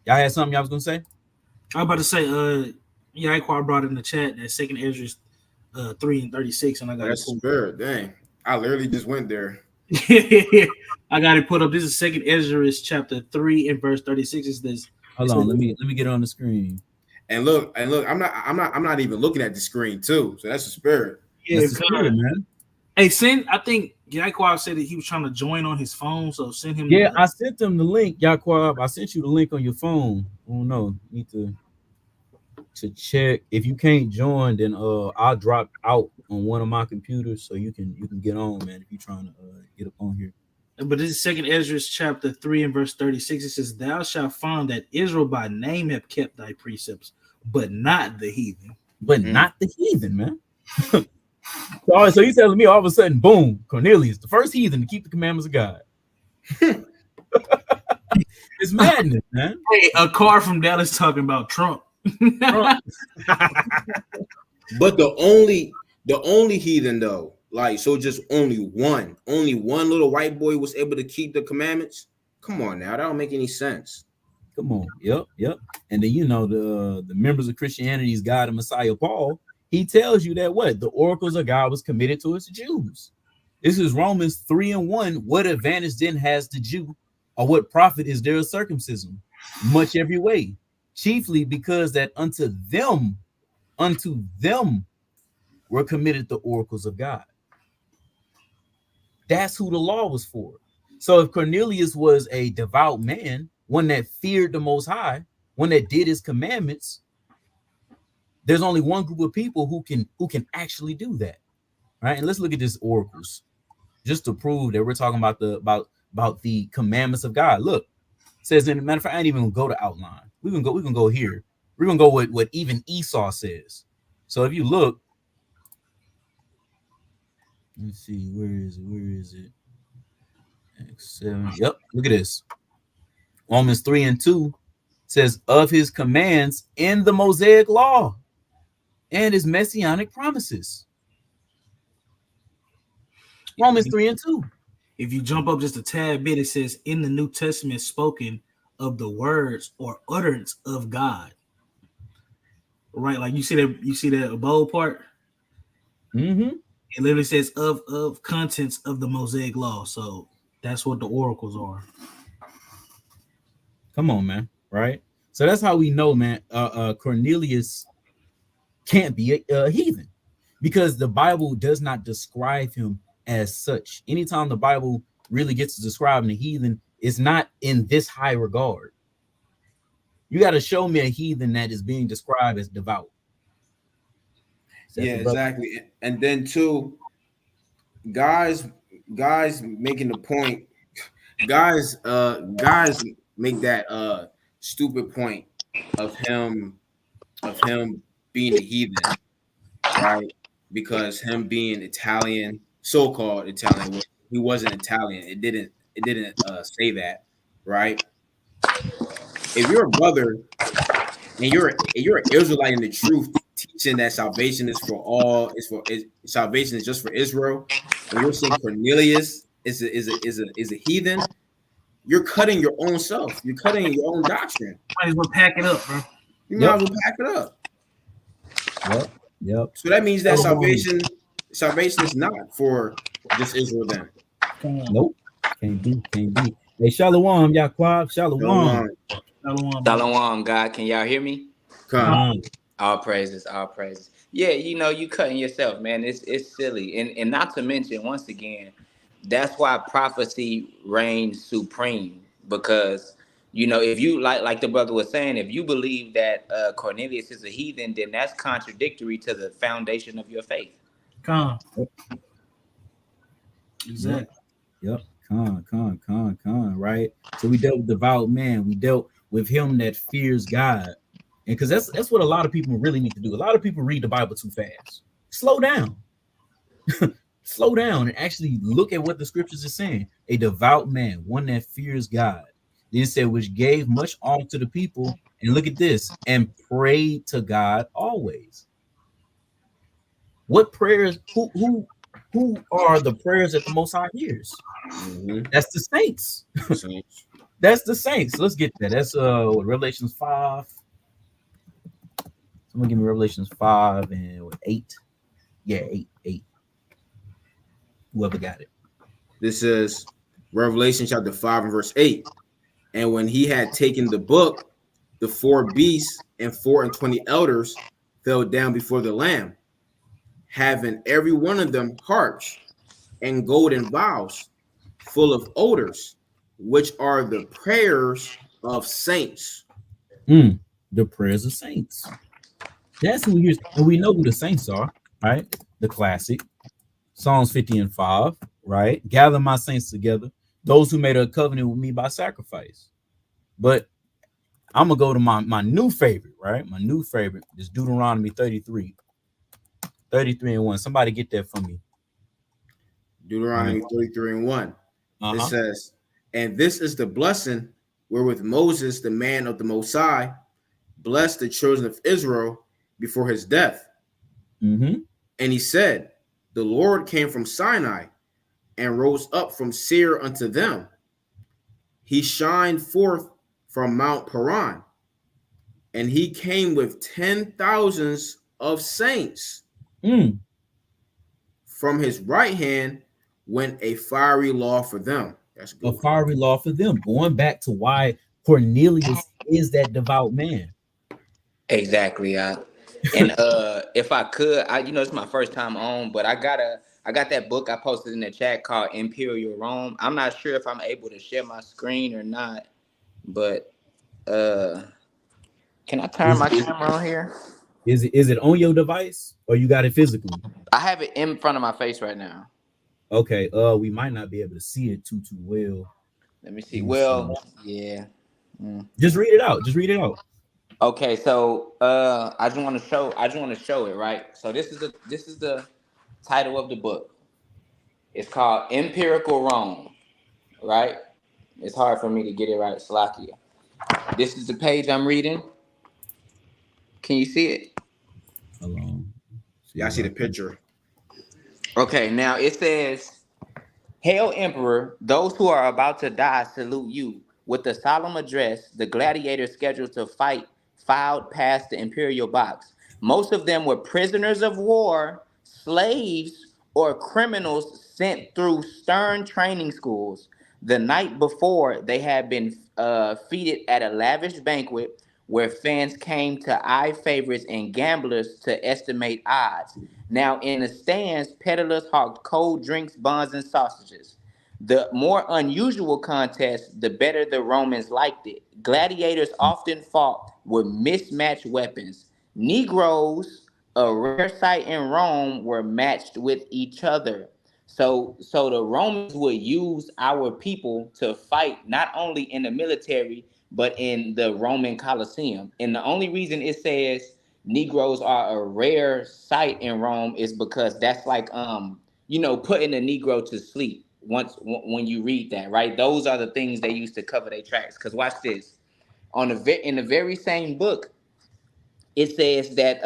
Y'all had something y'all was gonna say? I was about to say, Yaquan brought in the chat that second Ezra 3 and 36, and I got that's spirit. Dang, I literally just went there. I got it put up. This is second Ezra chapter 3 and verse 36. Is this? Hold on, let me get it on the screen. And look, I'm not even looking at the screen too. So that's the spirit. Yeah, that's the spirit, man. Hey, I think Yaquan said that he was trying to join on his phone, so send him. Yeah, I sent him the link, Yaquan. I sent you the link on your phone. Oh no, need to check. If you can't join, then I'll drop out on one of my computers so you can get on, man, if you're trying to get up on here. But this is second Ezra chapter 3 and verse 36. It says, thou shalt find that Israel by name have kept thy precepts, but not the heathen. Not the heathen, man. All right, so he's telling me all of a sudden, boom, Cornelius, the first heathen to keep the commandments of God. It's madness, man. Hey, a car from Dallas talking about Trump. But the only heathen though, like, so just only one little white boy was able to keep the commandments. Come on now, that don't make any sense. Come on, yep. And then the members of Christianity's God and Messiah Paul, he tells you that what the oracles of God was committed towards the Jews. This is Romans 3 and 1. What advantage then has the Jew Or what profit is there of circumcision? Much every way, chiefly because that unto them were committed the oracles of God. That's who the law was for. So if Cornelius was a devout man, one that feared the Most High, one that did his commandments, there's only one group of people who can actually do that, right? And let's look at this oracles, just to prove that we're talking about the commandments of God. Look, it says, in a matter of fact, I ain't even gonna go to outline. We can go here. We're gonna go with what even Esau says. So if you look, let's see, where is it? X7. Yep, look at this. Romans 3:2 says, of his commands in the Mosaic law and his messianic promises. Romans 3:2. If you jump up just a tad bit, it says in the New Testament spoken of the words or utterance of God. Right, like you see that bold part. Mm-hmm. It literally says of contents of the Mosaic law. So that's what the oracles are. Come on, man. Right. So that's how we know, man. Cornelius can't be a heathen, because the Bible does not describe him as such. Anytime the Bible really gets to describing a heathen, it's not in this high regard. You got to show me a heathen that is being described as devout. Yeah, exactly. And then too, guys making the point, guys make that stupid point of him being a heathen, right? Because him being Italian, so-called Italian, he wasn't Italian. It didn't say that, right? If you're a brother and you're an Israelite in the truth, teaching that salvation is for all, salvation is just for Israel, and you're saying Cornelius is a heathen, you're cutting your own self. You're cutting your own doctrine. Might as well pack it up, bro. You might as well pack it up. Yep. So that means that salvation is not for just Israel then. Nope. Can't be. Hey, Shalom, Yaquab. Shalom. Shalom, God. Can y'all hear me? Come on. All praises. Yeah, you cutting yourself, man. It's silly. And not to mention, once again, that's why prophecy reigns supreme. Because, if you like the brother was saying, if you believe that Cornelius is a heathen, then that's contradictory to the foundation of your faith. Come. Exactly. Yep. Con, right? So we dealt with devout man. We dealt with him that fears God. And because that's what a lot of people really need to do. A lot of people read the Bible too fast. Slow down. Slow down and actually look at what the scriptures are saying. A devout man, one that fears God. Then it said, which gave much alms to the people. And look at this, and prayed to God always. What prayers? Who are the prayers that the Most High hears? Mm-hmm. That's the saints. That's the saints. Let's get that. That's Revelations 5. Someone give me Revelations 5 and 8. Yeah, 8. Whoever got it. This is Revelation chapter 5 and verse 8. And when he had taken the book, the 4 beasts and 24 elders fell down before the Lamb, having every one of them harps and golden vials full of odors, which are the prayers of saints. The prayers of saints. That's who he hears. And we know who the saints are, right? The classic Psalms 50 and 5, right? Gather my saints together, those who made a covenant with me by sacrifice. But I'm gonna go to my new favorite, right? My new favorite is Deuteronomy 33 and 1. Somebody get that for me. Deuteronomy 33 and 1. It says, and this is the blessing wherewith Moses, the man of the Most High, blessed the children of Israel before his death. And he said, the Lord came from Sinai and rose up from Seir unto them. He shined forth from Mount Paran, and he came with 10,000s of saints. From his right hand went a fiery law for them. That's a A good one. fiery law for them, going back to why Cornelius is that devout man. Exactly. And if I could, it's my first time on, but I got that book I posted in the chat called Imperial Rome. I'm not sure if I'm able to share my screen or not, but uh, can I turn Is my camera on here? it on your device or you got it physically? I have it in front of my face right now. Okay, we might not be able to see it too well. Let me see. Let me see. Well, yeah. Mm. Just read it out. Just read it out. Okay, so I just want to show it, right? So this is the title of the book. It's called Empirical Rome, right? It's hard for me to get it right, Slakia. This is the page I'm reading. Can you see it? Hold on. Yeah, I see the picture. Okay, now it says, Hail Emperor, those who are about to die salute you. With the solemn address, the gladiators scheduled to fight filed past the imperial box. Most of them were prisoners of war, slaves, or criminals sent through stern training schools. The night before, they had been feted at a lavish banquet where fans came to eye favorites and gamblers to estimate odds. Now, in the stands, peddlers hawked cold drinks, buns, and sausages. The more unusual contest, the better the Romans liked it. Gladiators often fought with mismatched weapons. Negroes, a rare sight in Rome, were matched with each other. So the Romans would use our people to fight not only in the military but in the Roman Colosseum. And the only reason it says Negroes are a rare sight in Rome is because that's like putting a Negro to sleep when you read that, right? Those are the things they used to cover their tracks. Because watch this. In the very same book, it says that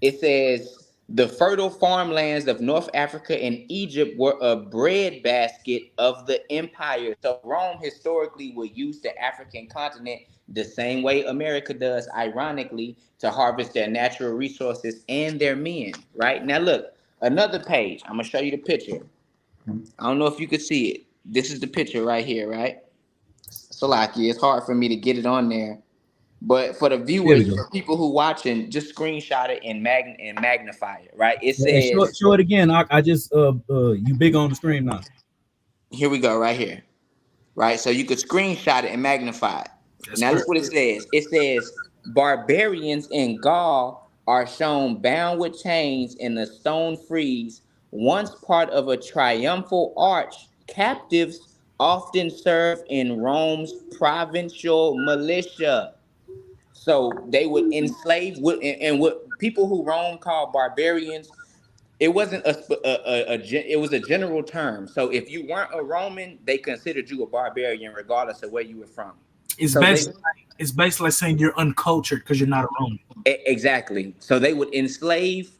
it says the fertile farmlands of North Africa and Egypt were a breadbasket of the empire. So Rome historically would use the African continent the same way America does, ironically, to harvest their natural resources and their men. Right now, look, another page. I'm gonna show you the picture. I don't know if you could see it. This is the picture right here, right? Salaki, it's hard for me to get it on there. But for the There we viewers, go. for people who watching, just screenshot it and magnify it, right? It Hey, says, show it again. I just you big on the screen now. here we go, right here, right? So you could screenshot it and magnify it. That's Now look perfect. what it says. It says barbarians in Gaul are shown bound with chains in the stone frieze, once part of a triumphal arch. Captives often serve in Rome's provincial militia. So they would enslave and what people who Rome called barbarians. It wasn't it was a general term. So if you weren't a Roman, they considered you a barbarian regardless of where you were from. It's So they basically it's basically like saying you're uncultured because you're not a Roman. Exactly. So they would enslave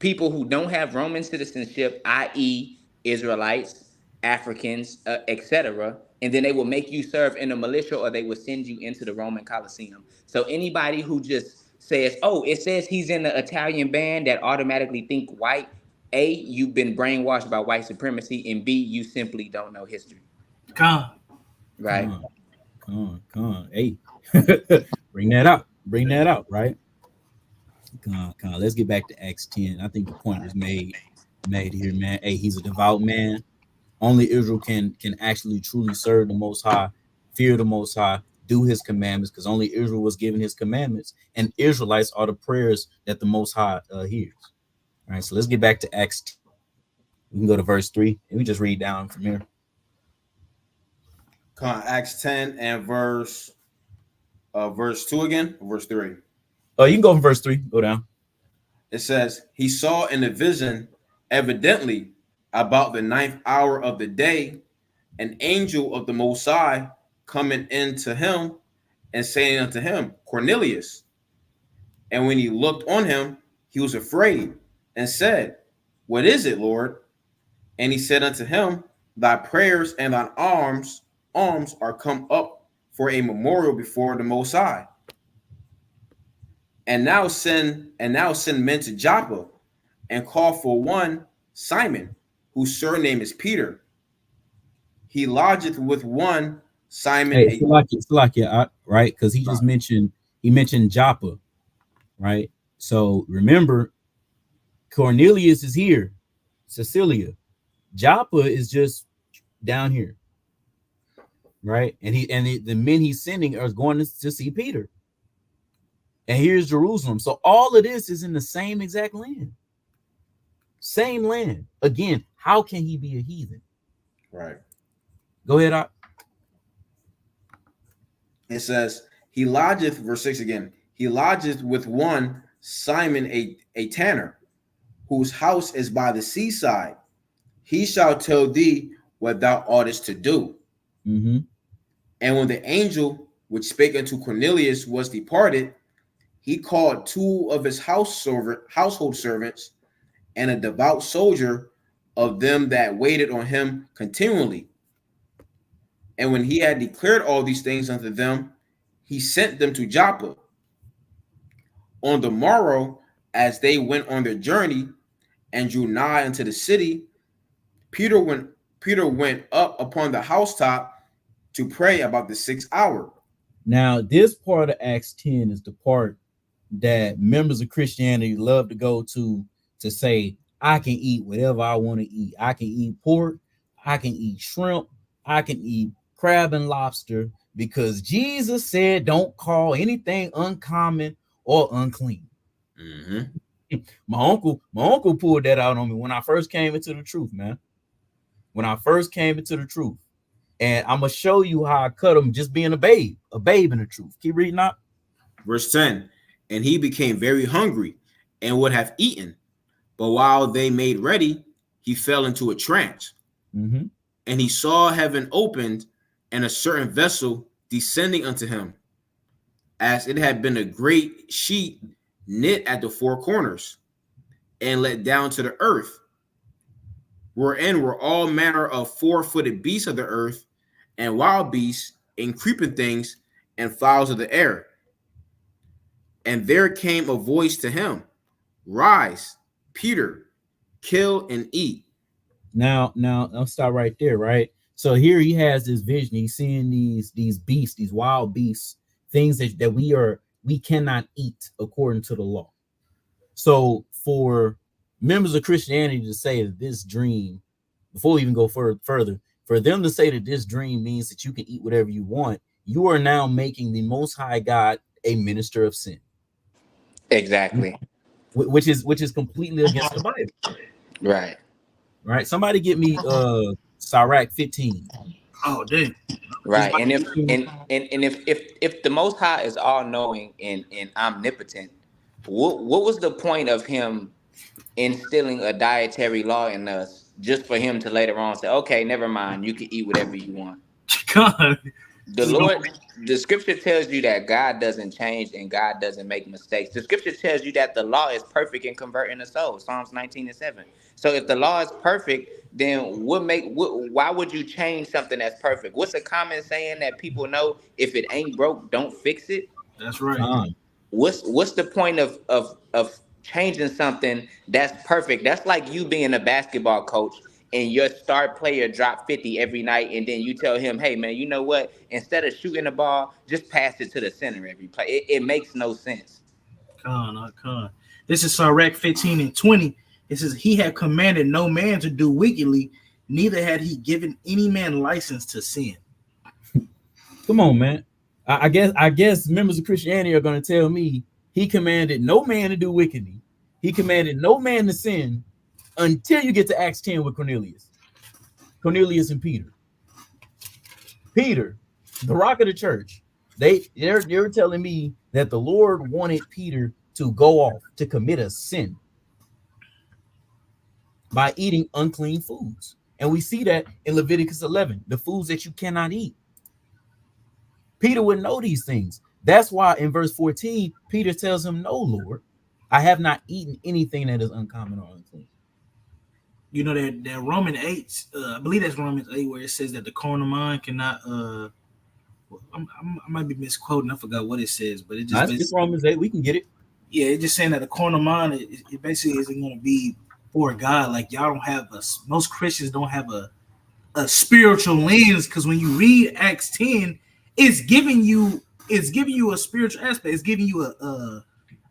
people who don't have Roman citizenship, i.e., Israelites, Africans, etc., and then they will make you serve in a militia or they will send you into the Roman Colosseum. So anybody who just says, "Oh, it says he's in the Italian band," that automatically think white. A, you've been brainwashed by white supremacy, and B, you simply don't know history. Come. Right? Come on. Hey, bring that out. Bring that out, right? Come on. Let's get back to Acts 10. I think the point was made here, man. Hey, he's a devout man. Only Israel can actually truly serve the Most High, fear the Most High, do His commandments, because only Israel was given His commandments, and Israelites are the prayers that the Most High hears. All right, so let's get back to Acts 10. We can go to verse 3, and we just read down from here. Acts 10 and verse 2 again, verse 3. You can go from verse 3, go down. It says, he saw in a vision, evidently about the 9th hour of the day, an angel of the Most High coming into him and saying unto him, Cornelius. And when he looked on him, he was afraid and said, what is it, Lord? And he said unto him, thy prayers and thine alms are come up for a memorial before the Most High. And now send men to Joppa and call for one Simon, whose surname is Peter. he lodgeth with one Simon. Hey, it's like right? Because he just mentioned Joppa, right? So remember, Cornelius is here, Cecilia. Joppa is just down here, right? And the men he's sending are going to see Peter. And here's Jerusalem. So all of this is in the same exact land. Same land. Again, how can he be a heathen? Right. Go ahead. It says, he lodgeth, verse 6 again, he lodgeth with one Simon a tanner, whose house is by the seaside. He shall tell thee what thou oughtest to do. Mm-hmm. And when the angel which spake unto Cornelius was departed, he called 2 of his household servants and a devout soldier of them that waited on him continually. And when he had declared all these things unto them, he sent them to Joppa. On the morrow, as they went on their journey and drew nigh unto the city, Peter went up upon the housetop to pray about the 6th hour. Now, this part of Acts 10 is the part that members of Christianity love to go to say, I can eat whatever I want to eat. I can eat pork. I can eat shrimp. I can eat crab and lobster because Jesus said, don't call anything uncommon or unclean. Mm-hmm. My uncle pulled that out on me when I first came into the truth, man. When I first came into the truth. And I'm going to show you how I cut him just being a babe in the truth. Keep reading up. Verse 10, and he became very hungry and would have eaten. But while they made ready, he fell into a trance. Mm-hmm. And he saw heaven opened and a certain vessel descending unto him, as it had been a great sheet knit at the 4 corners and let down to the earth, wherein were all manner of 4-footed beasts of the earth and wild beasts and creeping things and fowls of the air. And there came a voice to him, Rise, Peter, kill and eat. Now, I'll stop right there, right? So here he has this vision. He's seeing these beasts, these wild beasts, things that we cannot eat according to the law. So for members of Christianity to say that this dream, before we even go further, for them to say that this dream means that you can eat whatever you want, you are now making the Most High God a minister of sin. Exactly. Which is completely against the Bible. Right. Somebody get me Sirach 15. Oh, dude. Right. And if the Most High is all knowing and omnipotent, what was the point of him instilling a dietary law in us just for him to later on say, okay, never mind, you can eat whatever you want? God. The scripture tells you that God doesn't change and God doesn't make mistakes. The scripture tells you that the law is perfect in converting the soul. Psalms 19:7. So if the law is perfect, then why would you change something that's perfect? What's a common saying that people know? If it ain't broke, don't fix it. That's right. What's the point of changing something that's perfect? That's like you being a basketball coach and your star player drop 50 every night, and then you tell him, hey, man, you know what? Instead of shooting the ball, just pass it to the center every play. It makes no sense. Con. This is Sirach 15:20. It says, he had commanded no man to do wickedly, neither had he given any man license to sin. Come on, man. I guess members of Christianity are going to tell me he commanded no man to do wickedly. He commanded no man to sin until you get to Acts 10 with Cornelius and Peter. Peter, the rock of the church. They're telling me that the Lord wanted Peter to go off to commit a sin by eating unclean foods. And we see that in Leviticus 11, the foods that you cannot eat. Peter would know these things. That's why in verse 14, Peter tells him, no, Lord, I have not eaten anything that is uncommon or unclean. You know that Romans 8, I believe that's Romans 8, where it says that the carnal mind cannot. I might be misquoting. I forgot what it says, but it just. It's Romans 8. We can get it. Yeah, it's just saying that the carnal mind it basically isn't going to be for God. Like y'all don't have most Christians don't have a a spiritual lens, because when you read Acts 10, it's giving you a spiritual aspect. It's giving you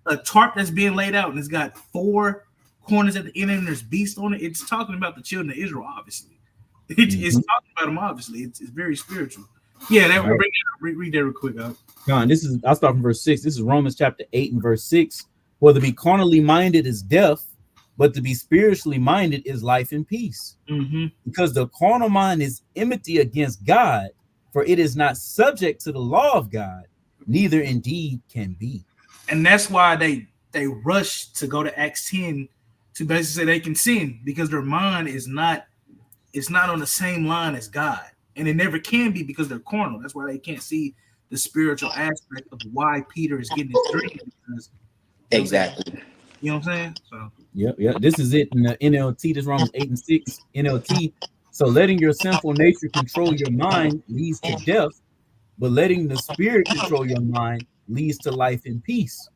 a tarp that's being laid out, and it's got four corners at the end, and there's beasts on it. It's talking about the children of Israel, obviously. It's talking about them, obviously. It's very spiritual. Yeah, that right. Read that real quick out. John, I'll start from verse 6. This is Romans chapter 8 and verse 6. For to be carnally minded is death, but to be spiritually minded is life and peace. Because the carnal mind is enmity against God, for it is not subject to the law of God, neither indeed can be. And that's why they rush to go to Acts 10 to basically say they can sin, because their mind is not on the same line as God. And it never can be, because they're carnal. That's why they can't see the spiritual aspect of why Peter is getting his dream. Because, exactly. You know what I'm saying? So yeah. This is it in the NLT. This Romans 8 and 6 NLT. So letting your sinful nature control your mind leads to death, but letting the spirit control your mind leads to life and peace.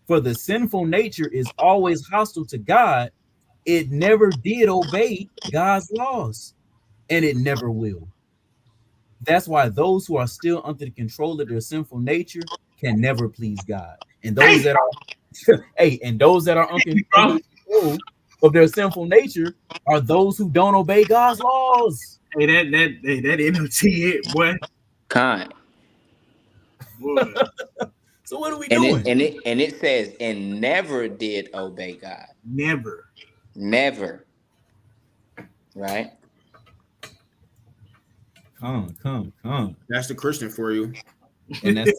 For the sinful nature is always hostile to God. It never did obey God's laws, and it never will. That's why those who are still under the control of their sinful nature can never please God. And those that are those that are under control of their sinful nature are those who don't obey God's laws. Hey, that NLT it, boy. Kind. So what are we doing? And it says, and never did obey God. Never. Right? Come. That's the Christian for you. And that's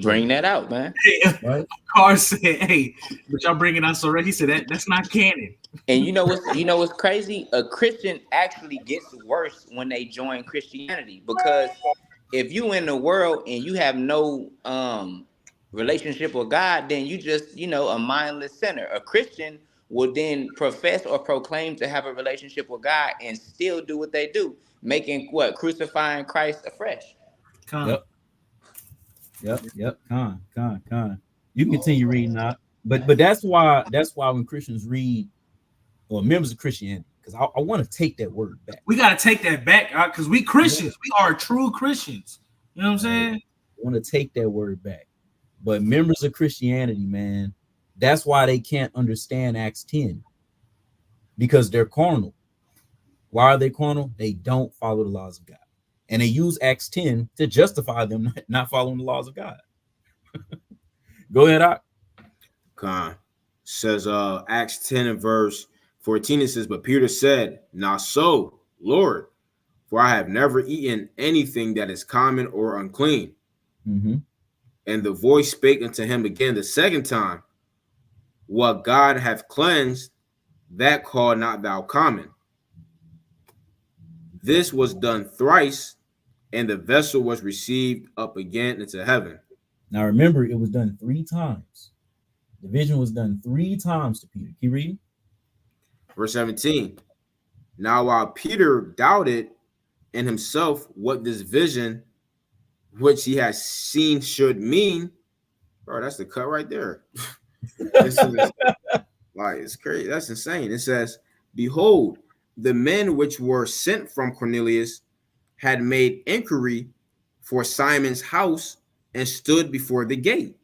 bring that out, man. Right? Carr said, "Hey, but y'all bringing us already." He said that's not canon. And you know what's crazy? A Christian actually gets worse when they join Christianity, because if you in the world and you have no relationship with God, then you just a mindless sinner. A Christian will then profess or proclaim to have a relationship with God and still do what they do, making crucifying Christ afresh. Yep. Con. You can continue reading that, but that's why when Christians read, or members of Christianity, because I want to take that word back. We got to take that back, because we Christians, we are true Christians. You know what I'm saying? I want to take that word back, but members of Christianity, man, that's why they can't understand Acts 10, because they're carnal. Why are they carnal? They don't follow the laws of God. And they use Acts 10 to justify them not following the laws of God. Go ahead, Ak. Con says Acts 10 and verse 14, it says, but Peter said, not so, Lord, for I have never eaten anything that is common or unclean. And the voice spake unto him again the second time, what God hath cleansed, that call not thou common. This was done thrice, and the vessel was received up again into heaven. Now remember, it was done 3 times. The vision was done 3 times to Peter. Keep reading. Verse 17. Now while Peter doubted in himself what this vision which he has seen should mean, bro, that's the cut right there. This is, like, it's crazy. That's insane. It says, behold, the men which were sent from Cornelius had made inquiry for Simon's house and stood before the gate,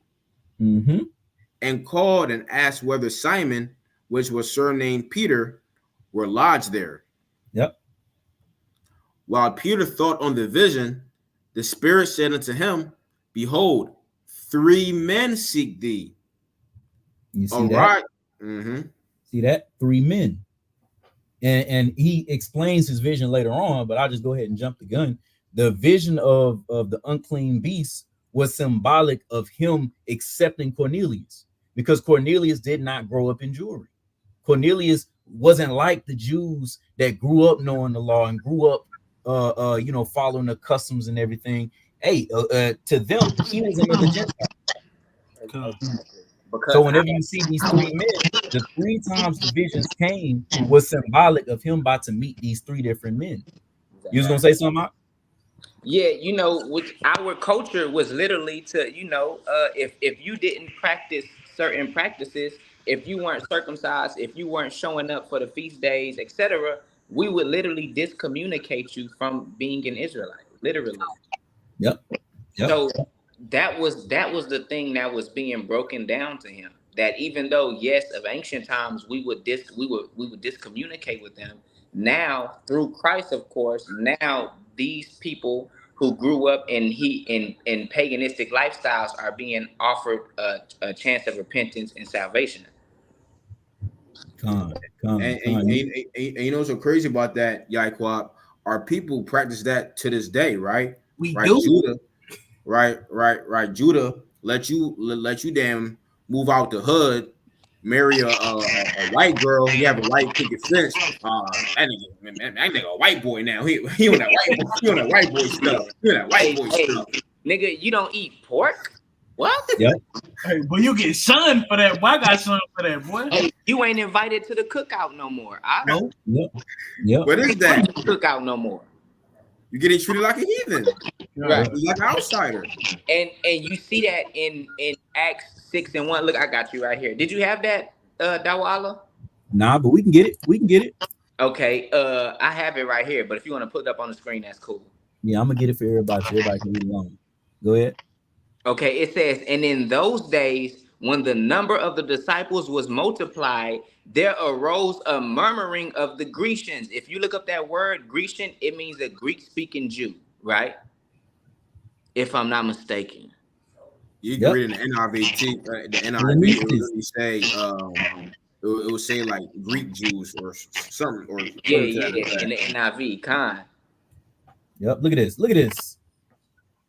and called and asked whether Simon, which was surnamed Peter, were lodged there. Yep. While Peter thought on the vision, the Spirit said unto him, behold, 3 men seek thee. You see all that? Right. See that? 3 men. And he explains his vision later on, but I'll just go ahead and jump the gun. The vision of the unclean beast was symbolic of him accepting Cornelius, because Cornelius did not grow up in Jewry. Cornelius wasn't like the Jews that grew up knowing the law and grew up following the customs and everything. To them, he was another Gentile. So whenever you see these 3 men, the 3 times the visions came was symbolic of him about to meet these 3 different men. You was gonna say something, Mark? Yeah, which our culture was literally to, if you didn't practice certain practices, if you weren't circumcised, if you weren't showing up for the feast days, etc., we would literally discommunicate you from being an Israelite, literally. Yep. So that was the thing that was being broken down to him. That even though, yes, of ancient times we would discommunicate with them. Now through Christ, of course, now these people who grew up in paganistic lifestyles are being offered a chance of repentance and salvation. And you know what's so crazy about that, Yaikwab? Our people practice that to this day, right? We right, do. Judah, right. Judah let you damn move out the hood, marry a white girl. You have a white picket fence. That nigga a white boy now. He on that white boy. He on that white boy stuff. He on that white boy stuff. Nigga, you don't eat pork? What? Yep. Hey, boy, you get shunned for that. Boy, I got shunned for that, boy. Hey, you ain't invited to the cookout no more. Nope. Yep. What is that? Cookout no more. You getting treated like a heathen, right? Like an outsider. And you see that in Acts 6:1. Look, I got you right here. Did you have that, Dawala? Nah, but we can get it. Okay, I have it right here. But if you want to put it up on the screen, that's cool. Yeah, I'm gonna get it for everybody. So everybody can read along. Go ahead. Okay, it says, and in those days, when the number of the disciples was multiplied, there arose a murmuring of the Grecians. If you look up that word Grecian, it means a Greek-speaking Jew, right? If I'm not mistaken. You can read in the NIV. The NIV it would really say, it would say like Greek Jews or something. Or yeah, in the NIV, Khan. Yep. Look at this.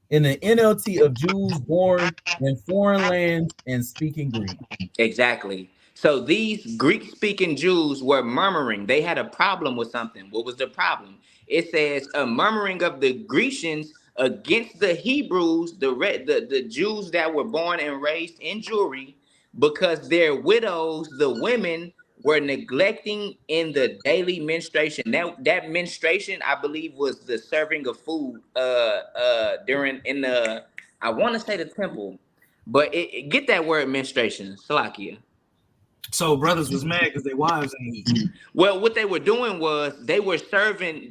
In the NLT of Jews born in foreign lands and speaking Greek. Exactly. So these Greek-speaking Jews were murmuring. They had a problem with something. What was the problem? It says a murmuring of the Grecians against the Hebrews, the Jews that were born and raised in Jewry, because their widows, the women, were neglecting in the daily menstruation. That menstruation, I believe, was the serving of food I want to say the temple, but get that word menstruation, Salakia. So brothers was mad because their wives ain't eat. Well, what they were doing was they were serving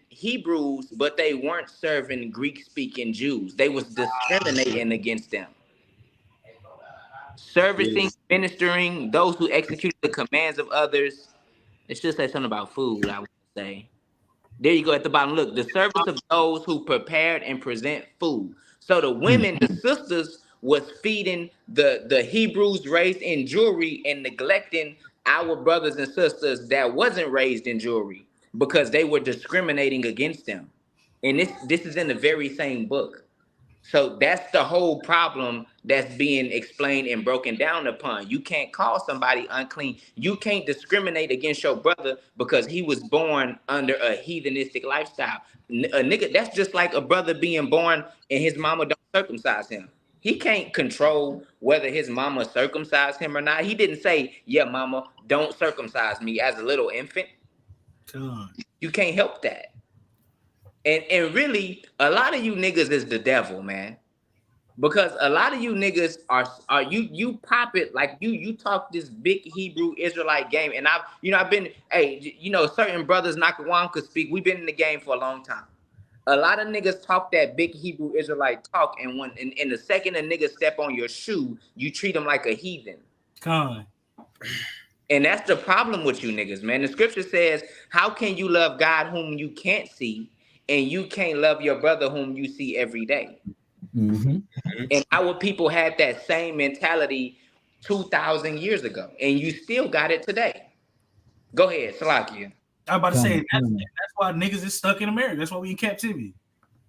Hebrews, but they weren't serving Greek-speaking Jews. They was discriminating against them. Servicing, ministering, those who execute the commands of others. It should say something about food, I would say. There you go at the bottom. Look, the service of those who prepared and present food. So the women, the sisters, was feeding the Hebrews raised in Jewry and neglecting our brothers and sisters that wasn't raised in Jewry because they were discriminating against them. And this is in the very same book. So that's the whole problem that's being explained and broken down upon. You can't call somebody unclean. You can't discriminate against your brother because he was born under a heathenistic lifestyle. A nigga, that's just like a brother being born and his mama don't circumcise him. He can't control whether his mama circumcised him or not. He didn't say, yeah, mama, don't circumcise me as a little infant. You can't help that. And really, a lot of you niggas is the devil, man. Because a lot of you niggas are you pop it like you talk this big Hebrew Israelite game. And I've been, certain brothers Nakawam could speak. We've been in the game for a long time. A lot of niggas talk that big Hebrew Israelite talk, and when in the second a nigga step on your shoe, you treat them like a heathen. And that's the problem with you niggas, man. The scripture says, how can you love God whom you can't see? And you can't love your brother whom you see every day. And our people had that same mentality 2,000 years ago. And you still got it today. Go ahead, Salakia. I was about to say, that's why niggas is stuck in America. That's why we in captivity.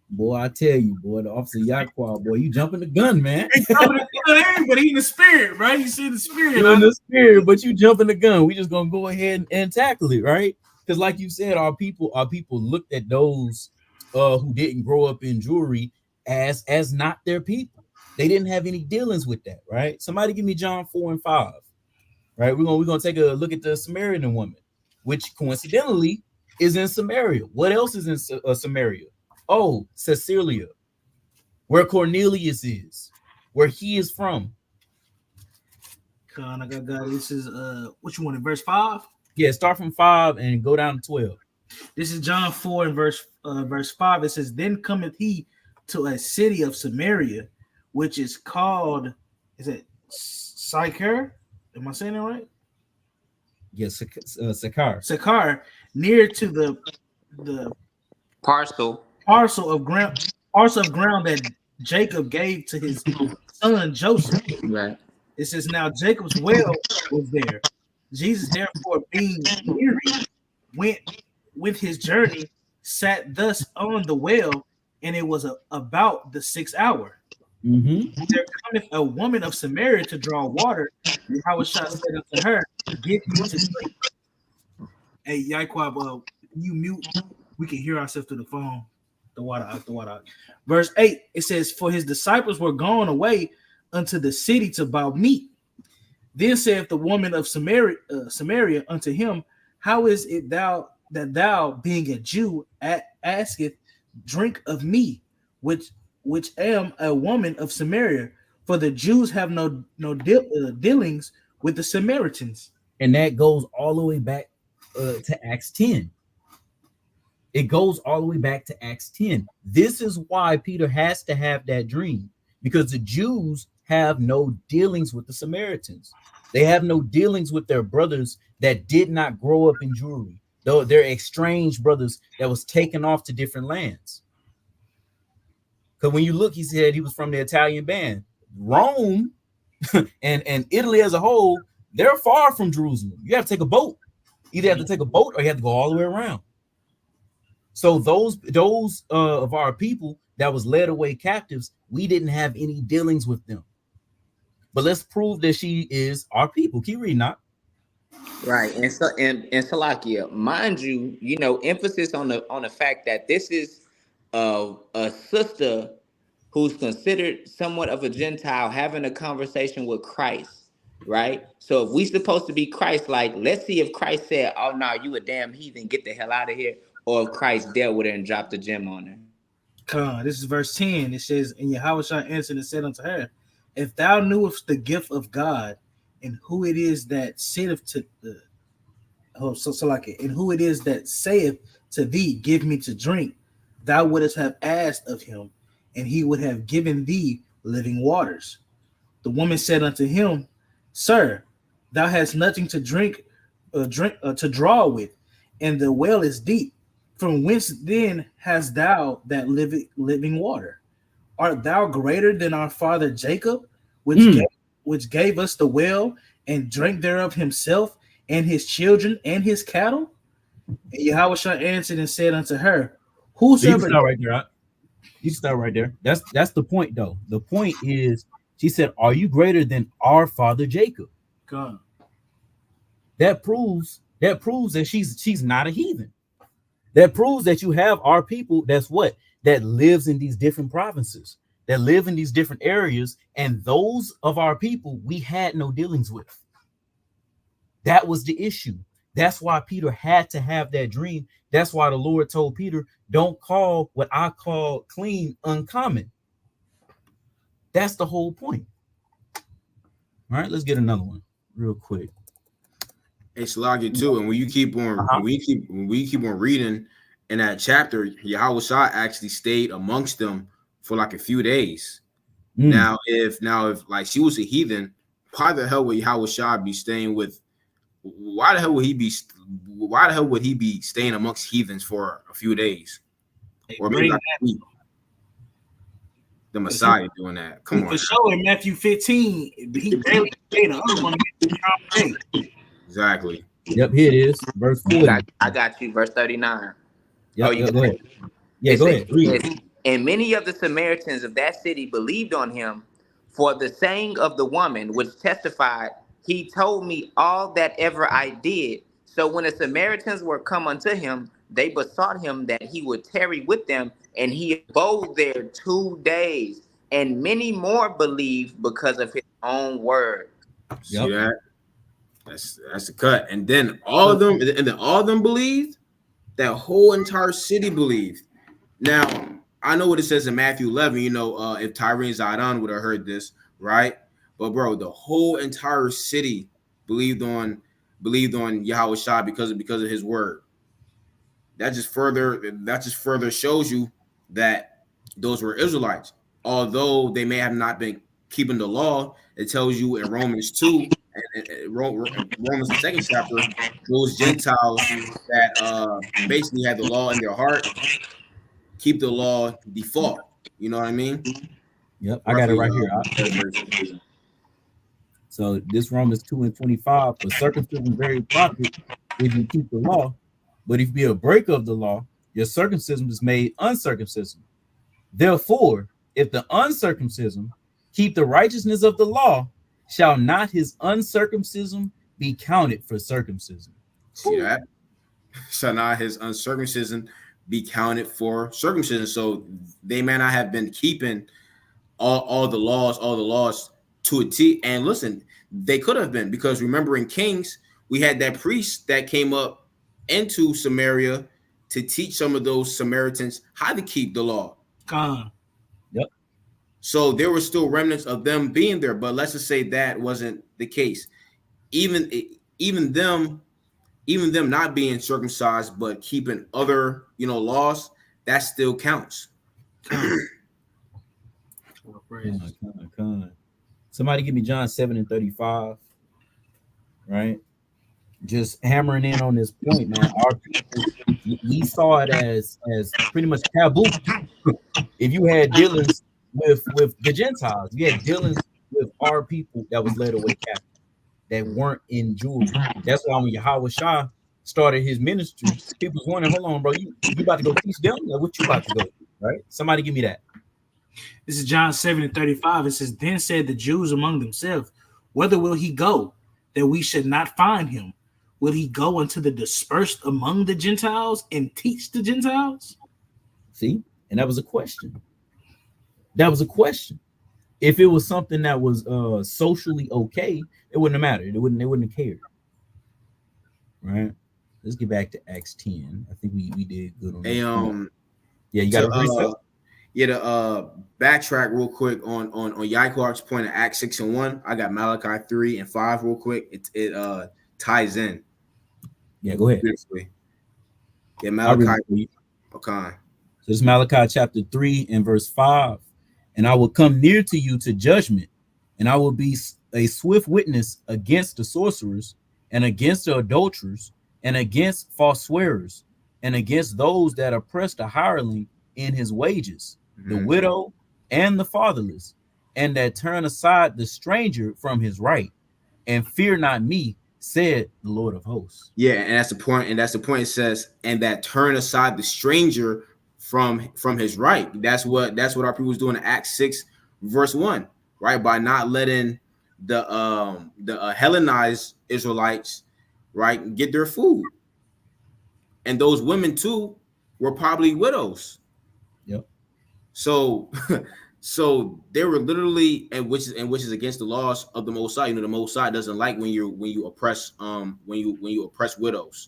Boy, I tell you, boy, the officer Yaqua, boy, you jumping the gun, man. But he in the spirit, right? You see the spirit. You're in the spirit, but you jumping the gun. We just gonna go ahead and tackle it, right? Because like you said, our people looked at those who didn't grow up in Jewry as not their people. They didn't have any dealings with that, right? Somebody give me John 4:5, right? We're gonna take a look at the Samaritan woman, which coincidentally is in Samaria. What else is in Samaria? Oh, Caesarea, where Cornelius is, where he is from. This is what you want in verse 5? Yeah, start from 5 and go down to 12. This is John 4 and verse 5. It says, Then cometh he to a city of Samaria, which is called, is it Sychar? Am I saying it right? Yes, Sakar. Sychar, near to the Parcel. parcel of ground that Jacob gave to his son Joseph. Right. It says, Now Jacob's well was there. Jesus, therefore, being weary, went with his journey, sat thus on the well, and it was about the 6th hour. Mm-hmm. There cometh a woman of Samaria to draw water, and Yahushua said unto her, Give me to drink. Hey, Yaquab, you mute? We can hear ourselves through the phone. The water out. Verse 8, it says, For his disciples were gone away unto the city to buy meat. Then saith the woman of Samaria unto him, How is it that thou, being a Jew, asketh drink of me, which am a woman of Samaria? For the Jews have no dealings with the Samaritans. And that goes all the way back to Acts 10. It goes all the way back to Acts 10. This is why Peter has to have that dream, because the Jews have no dealings with the Samaritans. They have no dealings with their brothers that did not grow up in Jewry, though they're estranged brothers that was taken off to different lands. Because when you look, he said he was from the Italian band. Rome and Italy as a whole, they're far from Jerusalem. You have to take a boat. Either have to take a boat or you have to go all the way around. So those of our people that was led away captives, we didn't have any dealings with them. But let's prove that she is our people. Keep reading out. Right. And so and Salakia, mind you, emphasis on the fact that this is a sister who's considered somewhat of a Gentile having a conversation with Christ, right? So if we supposed to be Christ-like, let's see if Christ said, "Oh no, you a damn heathen, get the hell out of here," or if Christ dealt with her and dropped a gem on her. This is verse 10. It says, And Yahushua answered and said unto her, If thou knewest the gift of God, and who it is that sitteth to the and who it is that saith to thee, Give me to drink, thou wouldst have asked of him, and he would have given thee living waters. The woman said unto him, Sir, thou hast nothing to drink to draw with, and the well is deep. From whence then hast thou that living water? Art thou greater than our father Jacob, which gave us the well, and drank thereof himself, and his children, and his cattle? And Yahushua answered and said unto her, Whosoever... You can start right there. You start right there. That's the point, though. The point is, she said, Are you greater than our father Jacob? God. That proves that she's not a heathen. That proves that you have our people that lives in these different provinces, that live in these different areas, and those of our people we had no dealings with. That was the issue. That's why Peter had to have that dream. That's why the Lord told Peter, don't call what I call clean uncommon. That's the whole point. All right, let's get another one real quick. It's Slagia too, and when you keep on, when we keep on reading in that chapter, Yahushua actually stayed amongst them for like a few days. Now, if like she was a heathen, why the hell would Yahushua be staying with? Why the hell would he be staying amongst heathens for a few days, or maybe like a week? The Messiah doing that? Come on. For sure, in Matthew 15, he barely stayed. The other one. Exactly. Yep, here it is. Verse 40. I got you. Verse 39. Yep, go ahead. Yeah, go ahead. Read. And many of the Samaritans of that city believed on him for the saying of the woman, which testified, He told me all that ever I did. So when the Samaritans were come unto him, they besought him that he would tarry with them, and he abode there 2 days. And many more believed because of his own word. See that? That's a cut. And then all of them believed. That whole entire city believed. Now, I know what it says in Matthew 11. If Tyrene Zidon would have heard this, right? But bro, the whole entire city believed on believed on Yahweh Shah because of his word. That just further shows you that those were Israelites. Although they may have not been keeping the law, it tells you in Romans 2 and Romans the second chapter, those Gentiles that basically had the law in their heart keep the law default. You know what I mean? Yep, I got it right here. Paraphrasing. So this Romans 2:25, for circumcision very profit if you keep the law, but if you be a breaker of the law, your circumcision is made uncircumcision. Therefore, if the uncircumcision keep the righteousness of the law, shall not his uncircumcision be counted for circumcision? See that? Shall not his uncircumcision be counted for circumcision? So they may not have been keeping all the laws to a T. And listen, they could have been, because remember in Kings, we had that priest that came up into Samaria to teach some of those Samaritans how to keep the law. Yep. So there were still remnants of them being there, but let's just say that wasn't the case. Even them not being circumcised but keeping other laws, that still counts. Somebody give me John 7:35. Right, just hammering in on this point, man. Our people, we saw it as pretty much taboo. If you had dealings with the Gentiles, you had dealings with our people that was led away captive, that weren't in Jewry. That's why when Yahweh Shah started his ministry, people was wondering, hold on, bro, you about to go teach them? Like, what you about to go do? Right? Somebody give me that. This is John 7:35. It says, then said the Jews among themselves, whither will he go, that we should not find him? Will he go unto the dispersed among the Gentiles and teach the Gentiles? See, and that was a question. That was a question. If it was something that was socially okay, it wouldn't have mattered. They wouldn't have cared. Right? Let's get back to Acts 10. I think we did good on that. Yeah, you got to reset. To backtrack real quick on Yaakob's point of Acts 6:1. I got Malachi 3:5 real quick. It ties in. Yeah, go ahead. Beautifully. Yeah, Malachi. Okay. So this is Malachi chapter 3:5. And I will come near to you to judgment, and I will be a swift witness against the sorcerers, and against the adulterers, and against false swearers, and against those that oppress the hireling in his wages, the widow and the fatherless, and that turn aside the stranger from his right, and fear not me, said the Lord of hosts. Yeah, and that's the point. It says, and that turn aside the stranger from his right. That's what our people was doing in Acts 6:1, right? By not letting the Hellenized Israelites, right, get their food. And those women too were probably widows. Yep. So they were literally, and which is against the laws of the Most High. The Most High doesn't like when you oppress when you oppress widows,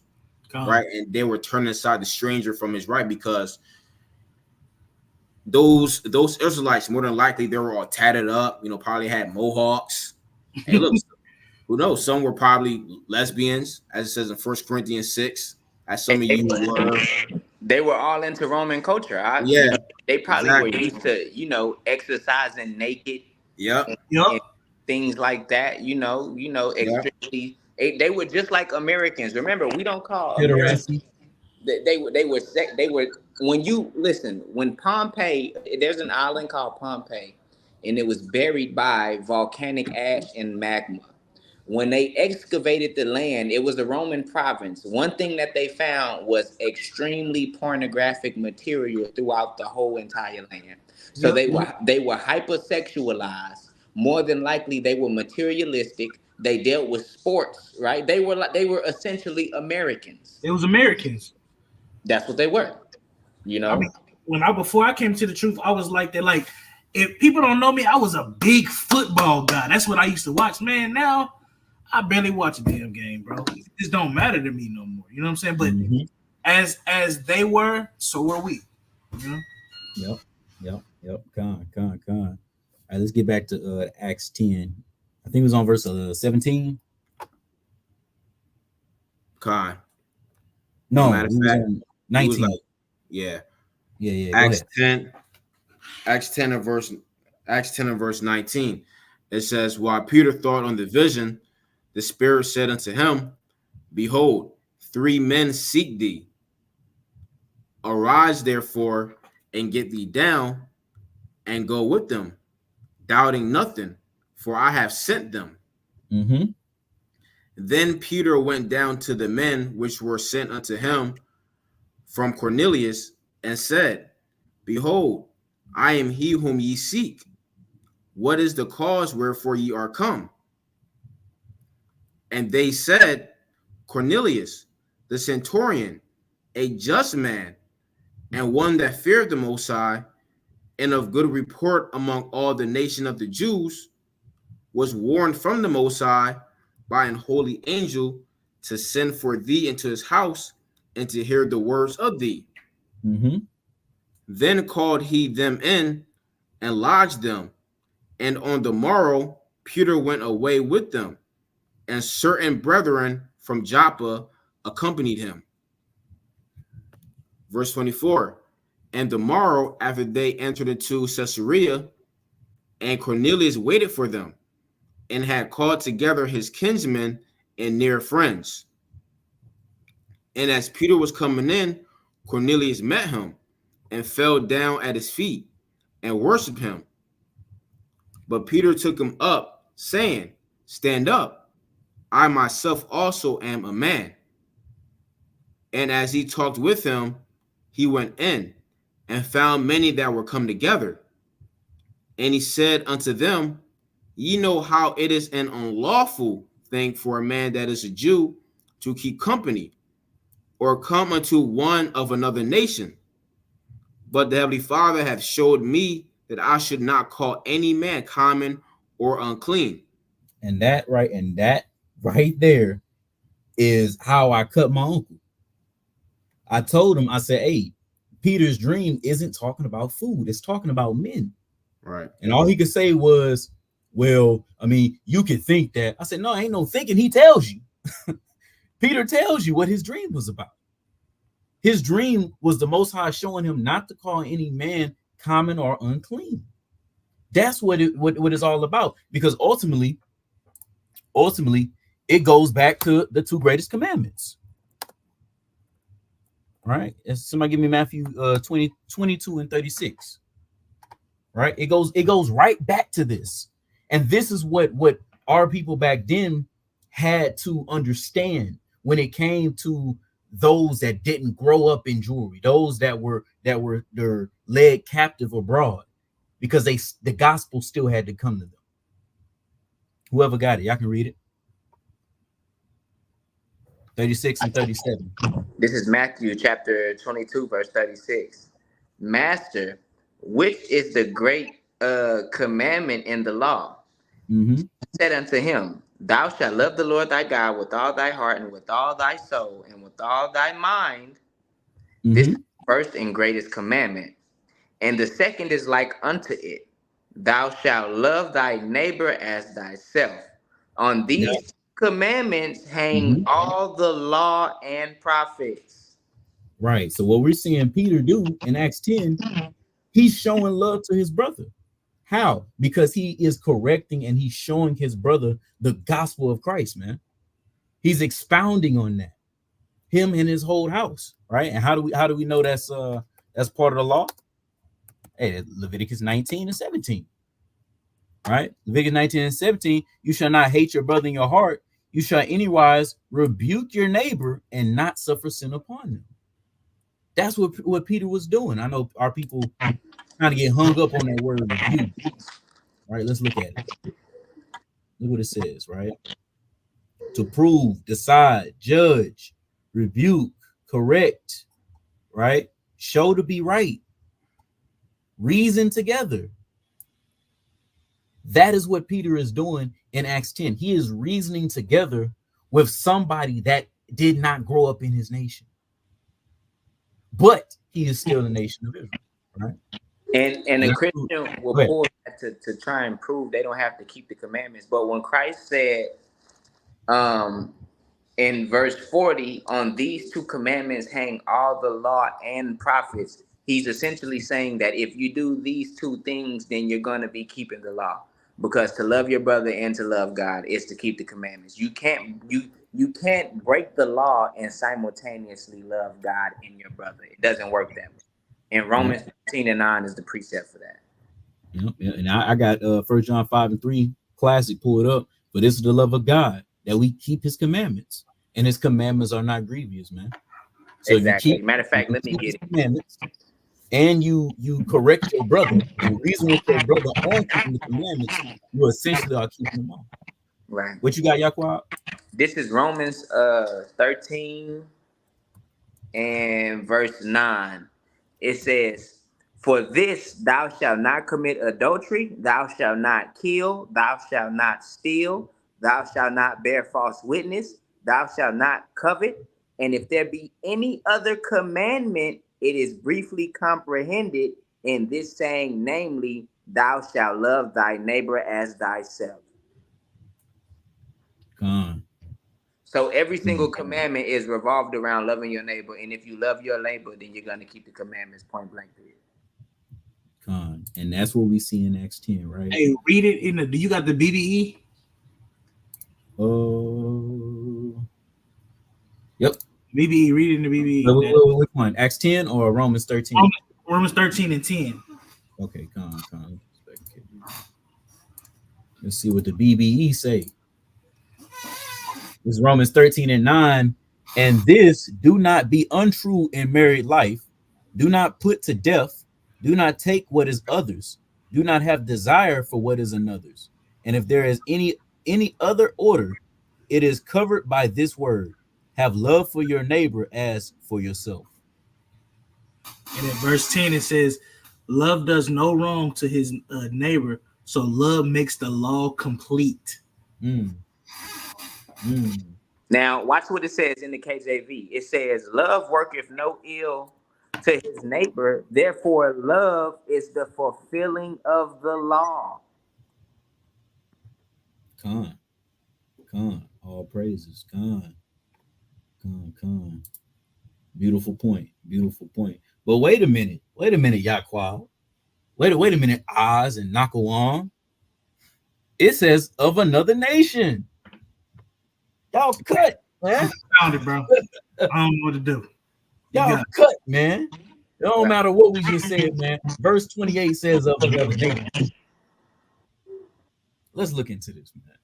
right? And they were turning aside the stranger from his right, because those Israelites, more than likely, they were all tatted up. Probably had mohawks. And look, who knows? Some were probably lesbians, as it says in 1 Corinthians 6. As some of you were. They were all into Roman culture. They probably were used to, exercising naked. Yep. And things like that. Extremely. They were just like Americans. Remember, we don't call Americans. They were. When Pompeii, there's an island called Pompeii, and it was buried by volcanic ash and magma. When they excavated the land, it was a Roman province. One thing that they found was extremely pornographic material throughout the whole entire land. So they were hypersexualized. More than likely, they were materialistic. They dealt with sports, right? They were essentially Americans. They was Americans. That's what they were. I mean, before I came to the truth, I was like that. Like, if people don't know me, I was a big football guy. That's what I used to watch. Man, now I barely watch a damn game, bro. It just don't matter to me no more. You know what I'm saying? But as they were, so were we. Yep. Con. All right, let's get back to Acts 10. I think it was on verse 17. Kai. No, Matter of we was fact, on it 19. was like, yeah. Yeah. Go Acts ahead. 10, Acts 10 and verse 19. It says, while Peter thought on the vision, the Spirit said unto him, behold, 3 men seek thee. Arise therefore and get thee down and go with them, doubting nothing, for I have sent them. Mm-hmm. Then Peter went down to the men which were sent unto him from Cornelius and said, behold, I am he whom ye seek. What is the cause wherefore ye are come? And they said, Cornelius, the centurion, a just man, and one that feared the Most High, and of good report among all the nation of the Jews, was warned from the Most High by an holy angel to send for thee into his house and to hear the words of thee. Mm-hmm. Then called he them in and lodged them. And on the morrow, Peter went away with them, and certain brethren from Joppa accompanied him. Verse 24. And the morrow, after they entered into Caesarea, and Cornelius waited for them, and had called together his kinsmen and near friends. And as Peter was coming in, Cornelius met him and fell down at his feet and worshiped him. But Peter took him up, saying, stand up, I myself also am a man. And as he talked with him, he went in and found many that were come together. And he said unto them, ye know how it is an unlawful thing for a man that is a Jew to keep company or come unto one of another nation. But the Heavenly Father hath showed me that I should not call any man common or unclean. And that right there is how I cut my uncle. I told him, I said, hey, Peter's dream isn't talking about food, it's talking about men. Right. And all he could say was, well, I mean, you could think that. I said, no, ain't no thinking. He tells you. Peter tells you what his dream was about. His dream was the Most High showing him not to call any man common or unclean. That's what it's all about. Because ultimately, it goes back to the 2 greatest commandments. Right? Somebody give me Matthew 22 and 36. Right? It goes right back to this. And this is what our people back then had to understand when it came to those that didn't grow up in jewelry, those that were they're led captive abroad, because the gospel still had to come to them. Whoever got it, y'all can read it. 36 and 37. This is Matthew chapter 22, verse 36. Master, which is the great commandment in the law? Mm-hmm. Said unto him, thou shalt love the Lord thy God with all thy heart and with all thy soul and with all thy mind. Mm-hmm. This is the first and greatest commandment. And the second is like unto it. Thou shalt love thy neighbor as thyself. On these commandments hang all the law and prophets. Right. So what we're seeing Peter do in Acts 10, he's showing love to his brother. How? Because he is correcting and he's showing his brother the gospel of Christ, man. He's expounding on that. Him and his whole house, right? And how do we know that's part of the law? Hey, Leviticus 19 and 17. Right? Leviticus 19 and 17, you shall not hate your brother in your heart. You shall anywise rebuke your neighbor and not suffer sin upon them. That's what Peter was doing. I know our people trying to get hung up on that word rebuke. All right, let's look at it. Look what it says, right? To prove, decide, judge, rebuke, correct, right? Show to be right. Reason together. That is what Peter is doing in Acts 10. He is reasoning together with somebody that did not grow up in his nation. But he is still the nation of Israel, right? And a Christian will pull that to try and prove they don't have to keep the commandments. But when Christ said, in in verse 40, on these two commandments hang all the law and prophets. He's essentially saying that if you do these two things, then you're going to be keeping the law. Because to love your brother and to love God is to keep the commandments. You can't break the law and simultaneously love God and your brother. It doesn't work that way. And Romans 13:9 is the precept for that. Yeah. And I got 1 John 5:3 classic pulled up. But this is the love of God, that we keep his commandments. And his commandments are not grievous, man. So exactly. Matter of fact, let me get it. Commandments, and you correct your brother and reason with your brother on keeping the commandments, you essentially are keeping them all. Right. What you got, Yaquab? This is Romans 13 and verse 9. It says, for this thou shalt not commit adultery, thou shalt not kill, thou shalt not steal, thou shalt not bear false witness, thou shalt not covet. And if there be any other commandment, it is briefly comprehended in this saying, namely, thou shalt love thy neighbor as thyself. So every single commandment is revolved around loving your neighbor. And if you love your neighbor, then you're going to keep the commandments point blank period. And that's what we see in Acts 10, right? Hey, read it in the. Do you got the BBE? Yep. BBE, read it in the BBE. Which one? Acts 10 or Romans 13? Romans 13 and 10. Okay, let's see what the BBE say. This is Romans 13 and 9. And this, do not be untrue in married life. Do not put to death. Do not take what is others. Do not have desire for what is another's. And if there is any other order, it is covered by this word: have love for your neighbor as for yourself. And in verse 10, it says, love does no wrong to his neighbor, so love makes the law complete. Now, watch what it says in the KJV. It says, love worketh no ill to his neighbor, therefore love is the fulfilling of the law. All praises. Beautiful point. But wait a minute, Yaquab. Wait a minute, Oz and Nakawan. It says of another nation. Y'all cut, man. I found it, bro. I don't know what to do. Y'all cut, man. It don't matter what we just said, man. Verse 28 says of another nation. Let's look into this, man.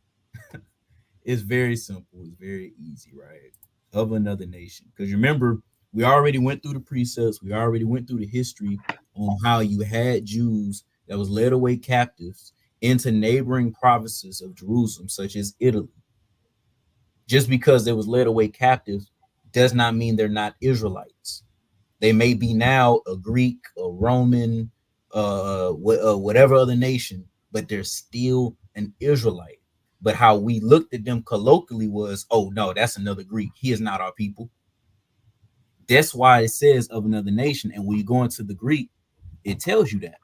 It's very simple. It's very easy, right? Of another nation. Because remember, we already went through the precepts. We already went through the history on how you had Jews that was led away captives into neighboring provinces of Jerusalem, such as Italy. Just because they was led away captives does not mean they're not Israelites. They may be now a Greek, a Roman, whatever other nation, but they're still an Israelite. But how we looked at them colloquially was, oh no, that's another Greek. He is not our people. That's why it says of another nation. And when you go into the Greek, it tells you that.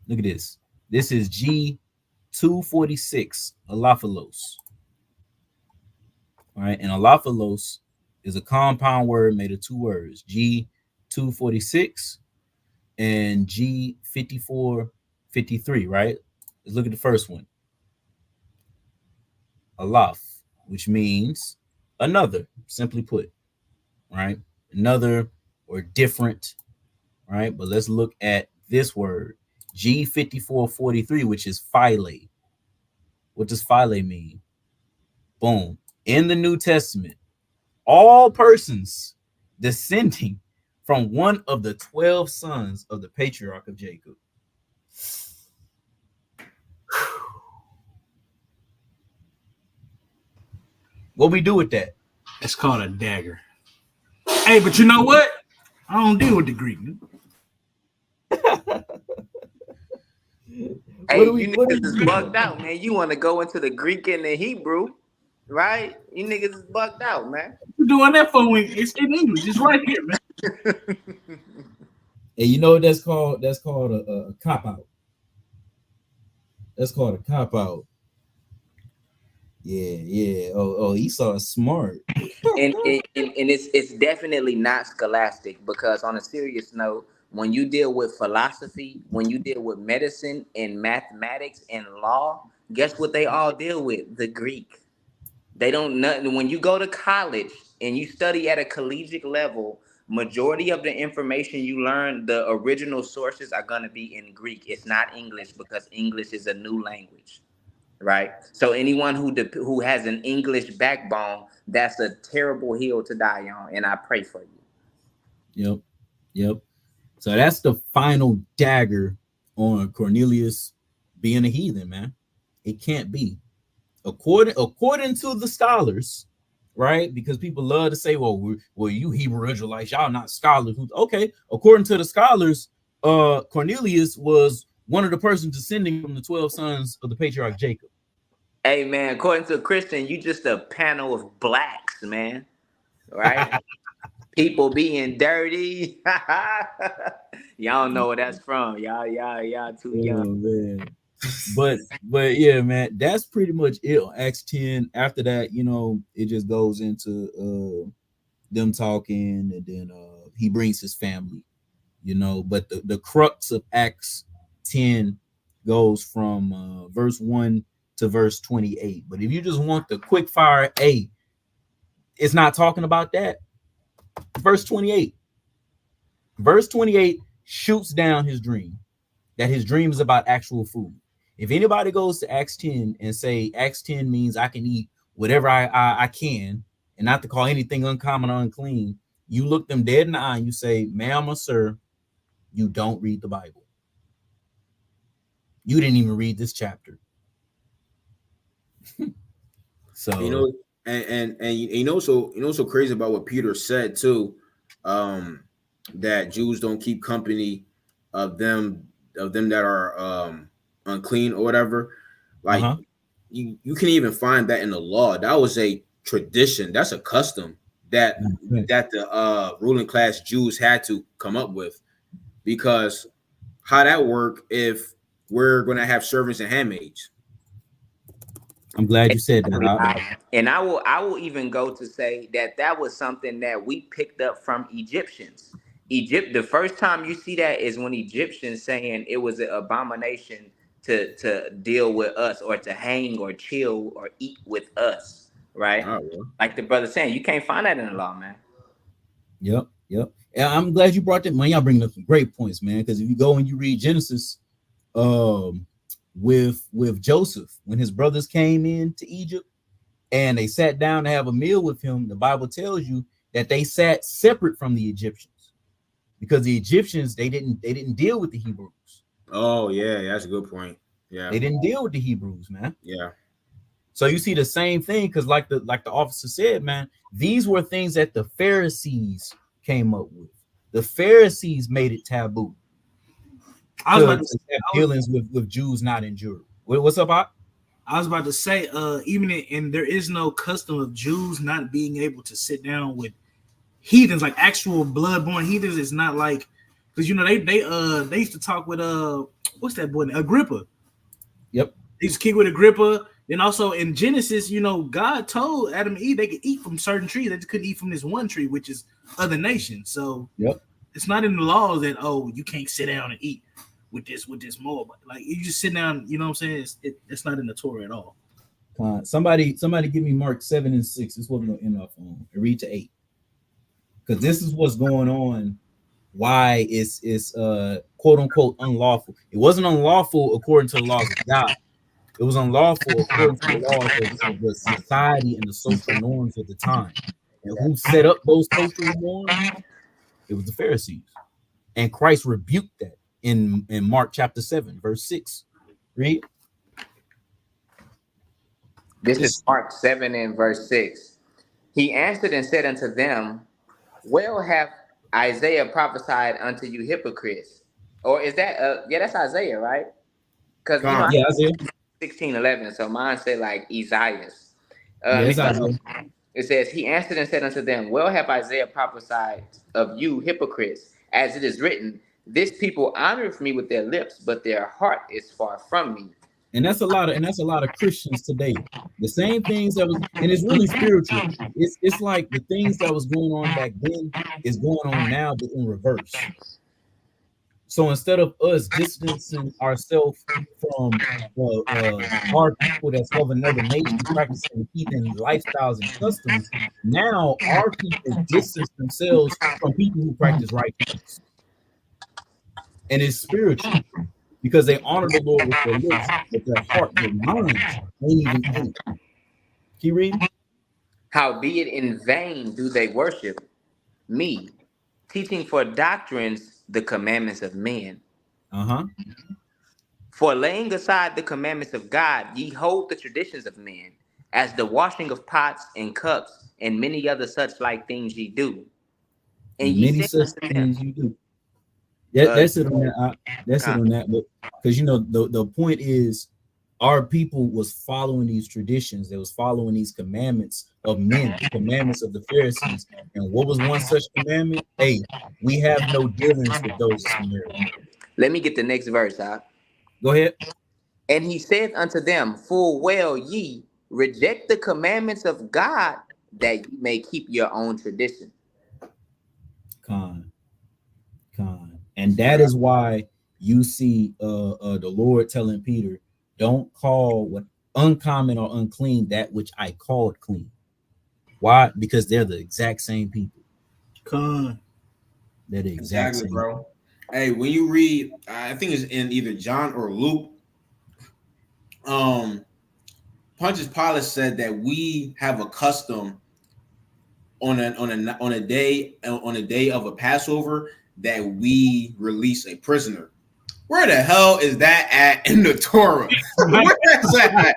Look at this. This is G246, alophilos. All right, and alophilos is a compound word made of two words, G246 and G5453, right? Let's look at the first one. Alaf, which means another, simply put, right? Another or different, right? But let's look at this word, G5443, which is phile. What does phile mean? Boom. In the New Testament, all persons descending from one of the 12 sons of the patriarch of Jacob. What we do with that? It's called a dagger. Hey, but you know what? I don't deal with the Greek. Hey, you niggas is bugged out, man. You want to go into the Greek and the Hebrew, right? You niggas is bugged out, man. You're doing that for when it's in English. It's right here, man. And you know what that's called? That's called a cop out. That's called a cop out. Yeah. Oh, Esau is smart. And it's definitely not scholastic, because on a serious note, when you deal with philosophy, when you deal with medicine and mathematics and law, guess what they all deal with? The Greek. They don't nothing when you go to college and you study at a collegiate level, majority of the information you learn, the original sources are going to be in Greek. It's not English, because English is a new language, right? So anyone who has an English backbone, that's a terrible hill to die on, and I pray for you. Yep. So that's the final dagger on Cornelius being a heathen, man. It can't be. According to the scholars, right? Because people love to say, well, you Hebrew Israelites, y'all not scholars. Okay, according to the scholars, Cornelius was one of the persons descending from the 12 sons of the patriarch Jacob. Hey man, according to a Christian, you just a panel of blacks, man. Right? People being dirty. Y'all know where that's from. Y'all too young. Oh man. But yeah, man, that's pretty much it on Acts 10. After that, it just goes into them talking, and then he brings his family, but the crux of Acts 10 goes from verse 1 to verse 28. But if you just want the quick fire, it's not talking about that. Verse 28. Verse 28 shoots down his dream, that his dream is about actual food. If anybody goes to Acts 10 and say Acts 10 means I can eat whatever I can, and not to call anything uncommon or unclean, you look them dead in the eye and you say, ma'am or sir, you don't read the Bible. You didn't even read this chapter. So so crazy about what Peter said too, that Jews don't keep company of them that are unclean or whatever. Like you can even find that in the law. That was a tradition. That's a custom that the ruling class Jews had to come up with, because how that work if we're gonna have servants and handmaids? I'm glad you said that. And I will even go to say that was something that we picked up from Egyptians. The first time you see that is when Egyptians saying it was an abomination to deal with us, or to hang or chill or eat with us, right? Oh, well. Like the brother saying, you can't find that in the law, man. Yep. And I'm glad you brought that, man. Y'all bringing up some great points, man. Because if you go and you read Genesis, with Joseph, when his brothers came into Egypt and they sat down to have a meal with him, the Bible tells you that they sat separate from the Egyptians, because the Egyptians they didn't deal with the Hebrews. Oh yeah, that's a good point. Yeah, they didn't deal with the Hebrews, man. Yeah. So you see the same thing, because like the officer said, man, these were things that the Pharisees came up with. The Pharisees made it taboo. I was about to have dealings with Jews not in Jewry. What's up, Op? I was about to say, even in there is no custom of Jews not being able to sit down with heathens, like actual blood-born heathens. It's not like, because they used to talk with what's that boy, Agrippa. Yep. They used to kick with Agrippa. Then also in Genesis, God told Adam and Eve they could eat from certain trees. They just couldn't eat from this one tree, which is other nations. So it's not in the laws that you can't sit down and eat with this more. But like you just sit down, you know what I'm saying? It's not in the Torah at all. Somebody give me Mark 7 and 6. This is what we're gonna end off on. And read to 8. Because this is what's going on. Why it's quote unquote unlawful. It wasn't unlawful according to the laws of God. It was unlawful according to the laws of the society and the social norms of the time. And who set up those social norms? It was the Pharisees. And Christ rebuked that in Mark chapter 7, verse 6. Read. This is Mark 7 and verse 6. He answered and said unto them, well hath Isaiah prophesied unto you hypocrites. Or is that that's Isaiah, right? Because Isaiah 16:11. So mine said like Isaiah. It says, he answered and said unto them, well hath Isaiah prophesied of you hypocrites, as it is written, this people honoreth me with their lips, but their heart is far from me. And that's a lot of Christians today. The same things that was, and it's really spiritual. It's like the things that was going on back then is going on now, but in reverse. So instead of us distancing ourselves from our people that's of another nation practicing heathen lifestyles and customs, now our people distance themselves from people who practice righteousness. And it's spiritual because they honor the Lord with their lips, but their heart, their minds ain't even in it. Keep reading. Howbeit in vain do they worship me, teaching for doctrines the commandments of men. For laying aside the commandments of God, ye hold the traditions of men, as the washing of pots and cups, and many other such like things ye do. And ye Many said such unto things them, you do. That's it on that. That's it on that. But because the point is, our people was following these traditions. They was following these commandments of men, the commandments of the Pharisees. And what was one such commandment? Hey, we have no dealings with those in Samaria. let me get the next verse out. Go ahead. And he said unto them, full well ye reject the commandments of God, that ye may keep your own tradition. Con. And that is why you see the Lord telling Peter, don't call what uncommon or unclean that which I called clean. Why? Because they're the exact same people. Con. They're the exact same, bro. Hey, when you read, I think it's in either John or Luke. Pontius Pilate said that we have a custom on a day of a Passover that we release a prisoner. Where the hell is that at in the Torah? Where is that?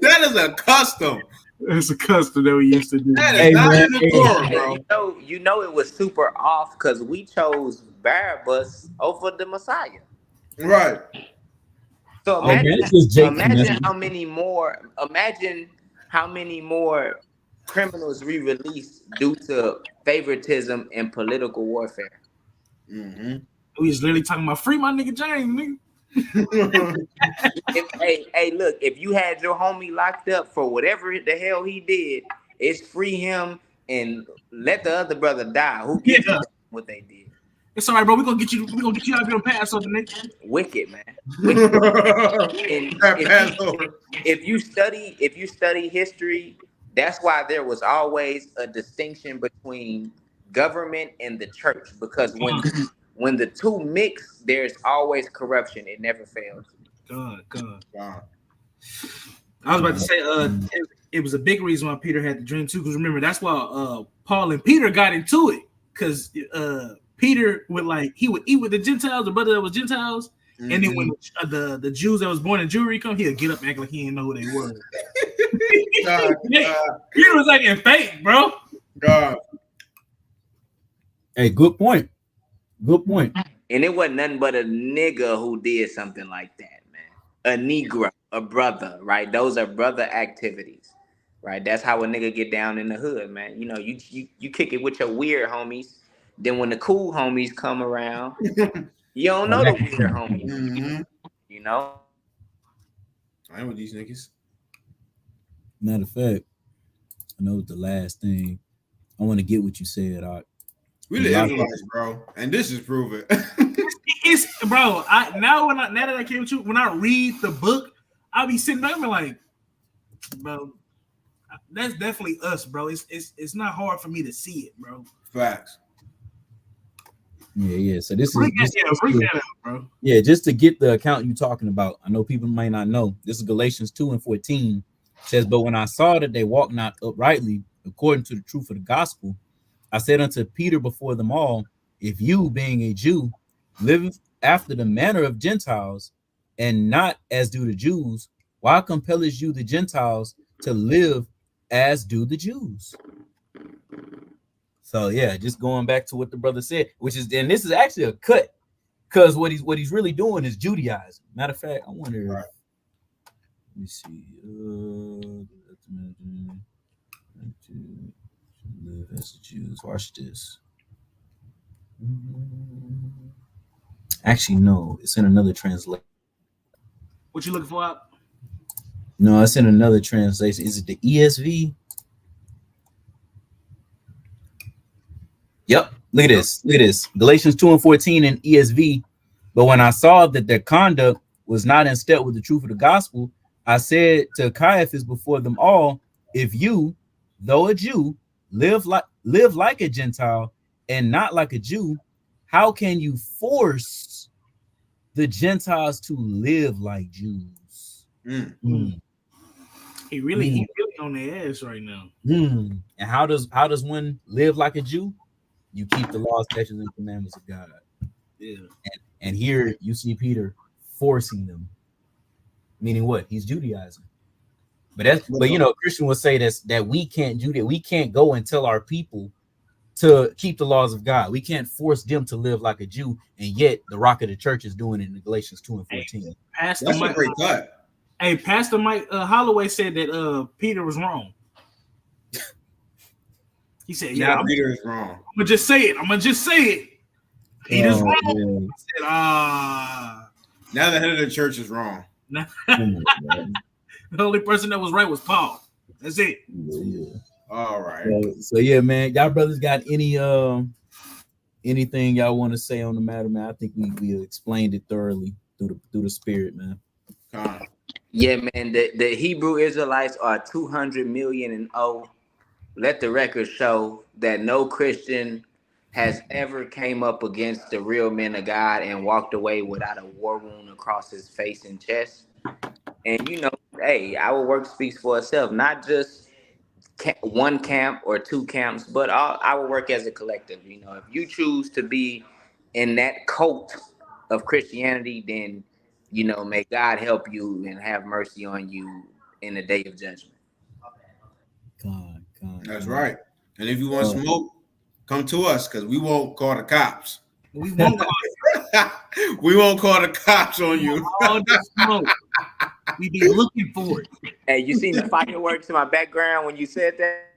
That is a custom. It's a custom that we used to do. That is not in the Torah, bro. You know it was super off because we chose Barabbas over the Messiah. Right. So imagine how many more criminals we released due to favoritism and political warfare. We was literally talking about free my nigga James, nigga. Hey, look, if you had your homie locked up for whatever the hell he did, it's free him and let the other brother die. Who gives a what they did? It's all right, bro. We're gonna get you out there on Passover, nigga. Wicked, man. Wicked. If you study history, that's why there was always a distinction between government and the church, because when the two mix, there's always corruption. It never fails. God. I was about to say, it was a big reason why Peter had the dream too. Because remember, that's why Paul and Peter got into it. Because Peter would he would eat with the Gentiles, the brother that was Gentiles, and then when the Jews that was born in Jewry come, he'd get up and act like he didn't know who they were. Peter was acting fake, bro. God. Hey, good point. And it wasn't nothing but a nigga who did something like that, man. A Negro, a brother, right? Those are brother activities, right? That's how a nigga get down in the hood, man. You know, you kick it with your weird homies. Then when the cool homies come around, you don't know the weird homies. You know? I ain't with these niggas. Matter of fact, I know the last thing I want to get what you said. We the Israelites, bro, and this is proven. It's bro. Now that I came with you, when I read the book, I'll be sitting back and be like, bro, that's definitely us, bro. It's not hard for me to see it, bro. Facts. Yeah. So this bring that out, bro. Yeah, just to get the account you're talking about. I know people might not know. This is Galatians 2:14. It says, but when I saw that they walked not uprightly according to the truth of the gospel, I said unto Peter before them all, if you, being a Jew, live after the manner of Gentiles, and not as do the Jews, why compellest you the Gentiles to live as do the Jews? So yeah, just going back to what the brother said, which is, and this is actually a cut, because what he's really doing is Judaizing. Matter of fact, I wonder. Right. Let me see. Live as the Jews. Watch this. Actually, no, it's in another translation. What you looking for out? No, it's in another translation. Is it the ESV? Yep. Look at this. Look at this. Galatians 2:14 in ESV. But when I saw that their conduct was not in step with the truth of the gospel, I said to Caiaphas before them all, if you, though a Jew, live like a Gentile and not like a Jew, how can you force the Gentiles to live like Jews? He really on their ass right now. And how does one live like a Jew? You keep the laws, statutes, and commandments of God. Yeah. And here you see Peter forcing them. Meaning what? He's Judaizing. But you know, Christian will say that we can't do that. We can't go and tell our people to keep the laws of God. We can't force them to live like a Jew, and yet the rock of the church is doing it in Galatians 2:14. That's a great cut. Hey, Pastor Mike Holloway said that Peter was wrong. He said, "Yeah, Peter is wrong. I'm gonna just say it. Peter's wrong." Man. I said, Now the head of the church is wrong. The only person that was right was Paul. That's it. Yeah. All right. So yeah, man, y'all brothers got anything y'all want to say on the matter, man? I think we explained it thoroughly through the spirit, man. Yeah, man. The Hebrew Israelites are 200 million and oh. Let the record show that no Christian has ever came up against the real men of God and walked away without a war wound across his face and chest. And you know, hey, our work speaks for itself. Not just one camp or two camps, but our work as a collective. You know, if you choose to be in that cult of Christianity, then you know, may God help you and have mercy on you in the day of judgment. God. That's right. And if you want smoke, come to us because we won't call the cops. We won't we won't call the cops on you. All the smoke. We be looking for it. Hey, you seen the fireworks in my background when you said that?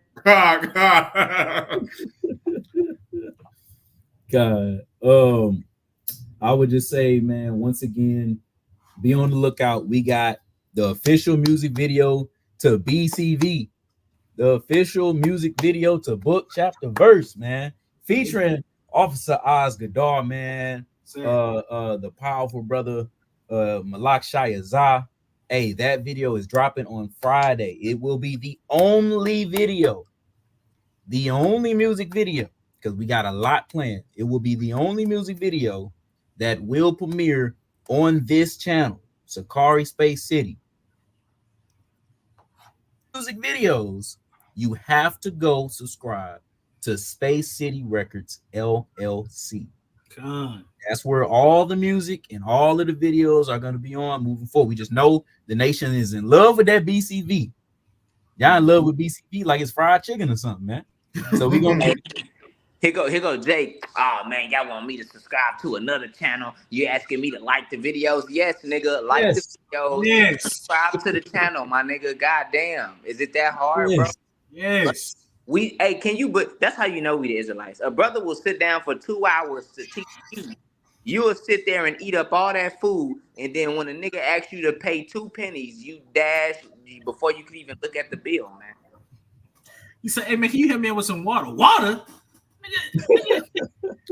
God. I would just say, man, once again, be on the lookout. We got the official music video to BCV. The official music video to book, chapter, verse, man, featuring Officer Oz Gadar, man, the powerful brother Malak Shayazah. Hey, that video is dropping on Friday. It will be the only music video, because we got a lot planned. It will be the only music video that will premiere on this channel, Sakari Space City. Music videos, you have to go subscribe to Space City Records LLC. That's where all the music and all of the videos are going to be on moving forward. We just know the nation is in love with that BCV. Y'all in love with BCV like it's fried chicken or something, man. So we gonna Here go Jake. Oh man, y'all want me to subscribe to another channel? You asking me to like the videos? Yes, nigga, like the videos. Yes. Subscribe to the channel, my nigga. Goddamn, is it that hard, bro? Yes. But that's how you know we the Israelites. A brother will sit down for 2 hours to teach you. You will sit there and eat up all that food, and then when a nigga asks you to pay 2 pennies, you dash before you can even look at the bill, man. You say, hey man, can you help me with some water? Water?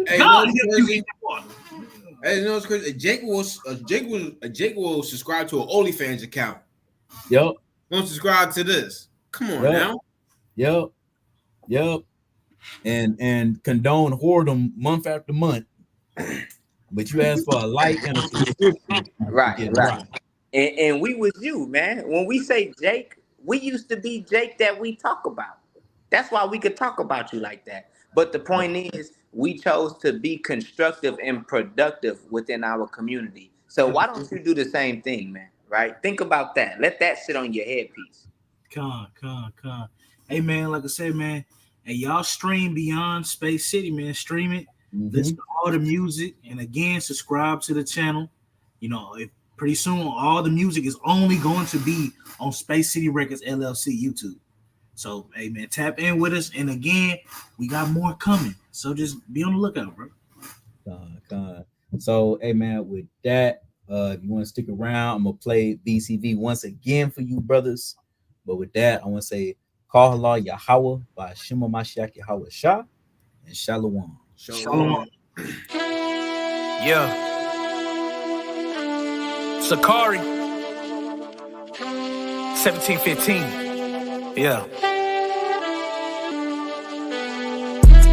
Hey, God, water. Hey, you know what's crazy? Jake will subscribe to an OnlyFans account. Yep. Don't subscribe to this. Come on now. Yep. And condone whoredom month after month. But you ask for a like and a subscription. Right. And we was you, man. When we say Jake, we used to be Jake that we talk about. That's why we could talk about you like that. But the point is, we chose to be constructive and productive within our community. So why don't you do the same thing, man? Right? Think about that. Let that sit on your headpiece. Con. Hey, man, like I said, man, hey, y'all stream Beyond Space City, man. Stream it. Listen to all the music. And again, subscribe to the channel. You know, pretty soon, all the music is only going to be on Space City Records LLC YouTube. So, hey, man, tap in with us. And again, we got more coming. So just be on the lookout, bro. So, hey, man, with that, If you want to stick around, I'm gonna play BCV once again for you brothers. But with that, I want to say Call Allah Yahweh by Shema Mashiach Yahweh Shah and Shalom. Shalom. Yeah. Sakari. 1715. Yeah.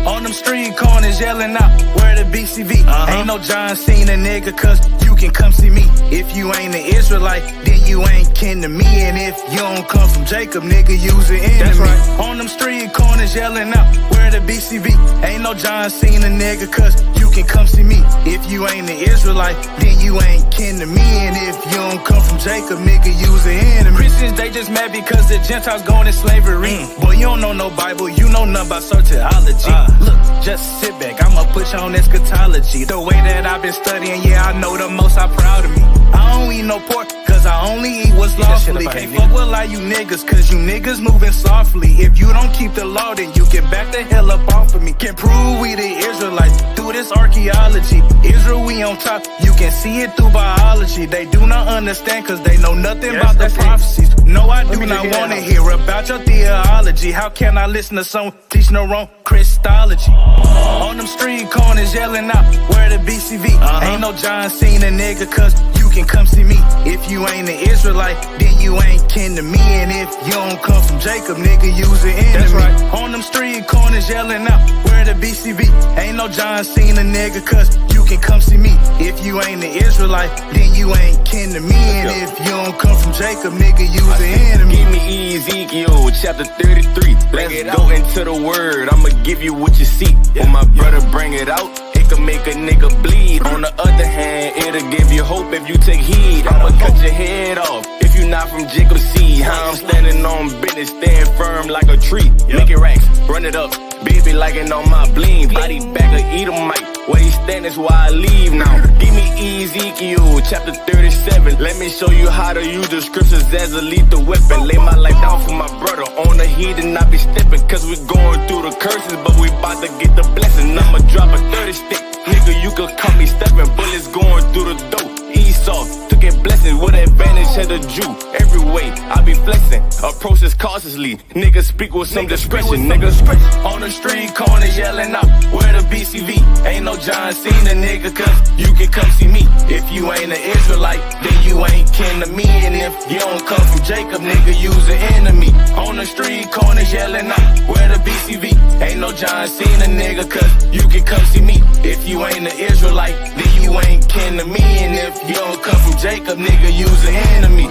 On them street corners yelling out, where the BCV? Ain't no John Cena nigga, cause you can come see me. If you ain't an Israelite, then you ain't kin to me. And if you don't come from Jacob, nigga, use an enemy. That's right. On them street corners yelling out, where the BCV? Ain't no John Cena nigga, cause you can come see me. If you ain't an Israelite, then you ain't kin to me. And if you don't come from Jacob, nigga, use an enemy. Christians, they just mad because the Gentiles going in slavery. Boy, you don't know no Bible, you know nothing about soteriology. Look, just sit back, I'ma put you on eschatology. The way that I've been studying, yeah, I know the most, I'm proud of me. I don't eat no pork, cause I only eat what's lawfully. Can't fuck with like you niggas, cause you niggas moving softly. If you don't keep the law, then you can back the hell up off of me. Can prove we the Israelites through this archaeology. Israel, we on top, you can see it through biology. They do not understand, cause they know nothing about the prophecies. No, I do not want to hear about your theology. How can I listen to someone teach no wrong Christology? On them street corners yelling out, where the BCV? Ain't no John Cena nigga, cause you can come see me. If you ain't an Israelite, then you ain't kin to me. And if you don't come from Jacob, nigga, use an enemy. That's right. On them street corners yelling out, where the BCV? Ain't no John Cena nigga, cause you can come see me. If you ain't an Israelite, then you ain't kin to me. And if you don't come from Jacob, nigga, use an enemy. Give me Ezekiel chapter 33. Let's go into the word. I'ma give you what you see. When my brother bring it out, it can make a nigga bleed. On the other hand, it'll give you hope if you take heed. I'ma cut your head off if you not from Jacob's seed. How I'm standing on business, staying firm like a tree. Make it racks, run it up, baby, like it on my bling. Body bag of Edomite. Where he stand is why I leave now. Give me Ezekiel chapter 37. Let me show you how to use the scriptures as a lethal weapon. Lay my life down for my brother. On the heat and I be stepping. Cause we going through the curses, but we about to get the blessing. I'ma drop a 30 stick. Nigga, you could call me stepping. Bullets going through the dope. Esau took it blessings with advantage of the Jew. Every way I be flexing. Approach this cautiously. Niggas speak with some discretion. Niggas on the street corner yelling out, where the BCV? Ain't no John Cena nigga, cause you can come see me. If you ain't an Israelite, then you ain't kin to me. And if you don't come from Jacob, nigga, use an enemy. On the street corners yelling out, where the BCV? Ain't no John Cena nigga, cause you can come see me. If you ain't an Israelite, then you ain't kin to me. And if you don't come from Jacob, nigga, use an enemy.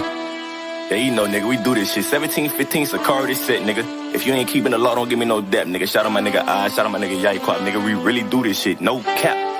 Yeah, you know, nigga, we do this shit. 1715 Sakari set, nigga. If you ain't keeping the law, don't give me no depth, nigga. Shout out my nigga I, shout out my nigga Yai Quap, nigga. We really do this shit. No cap.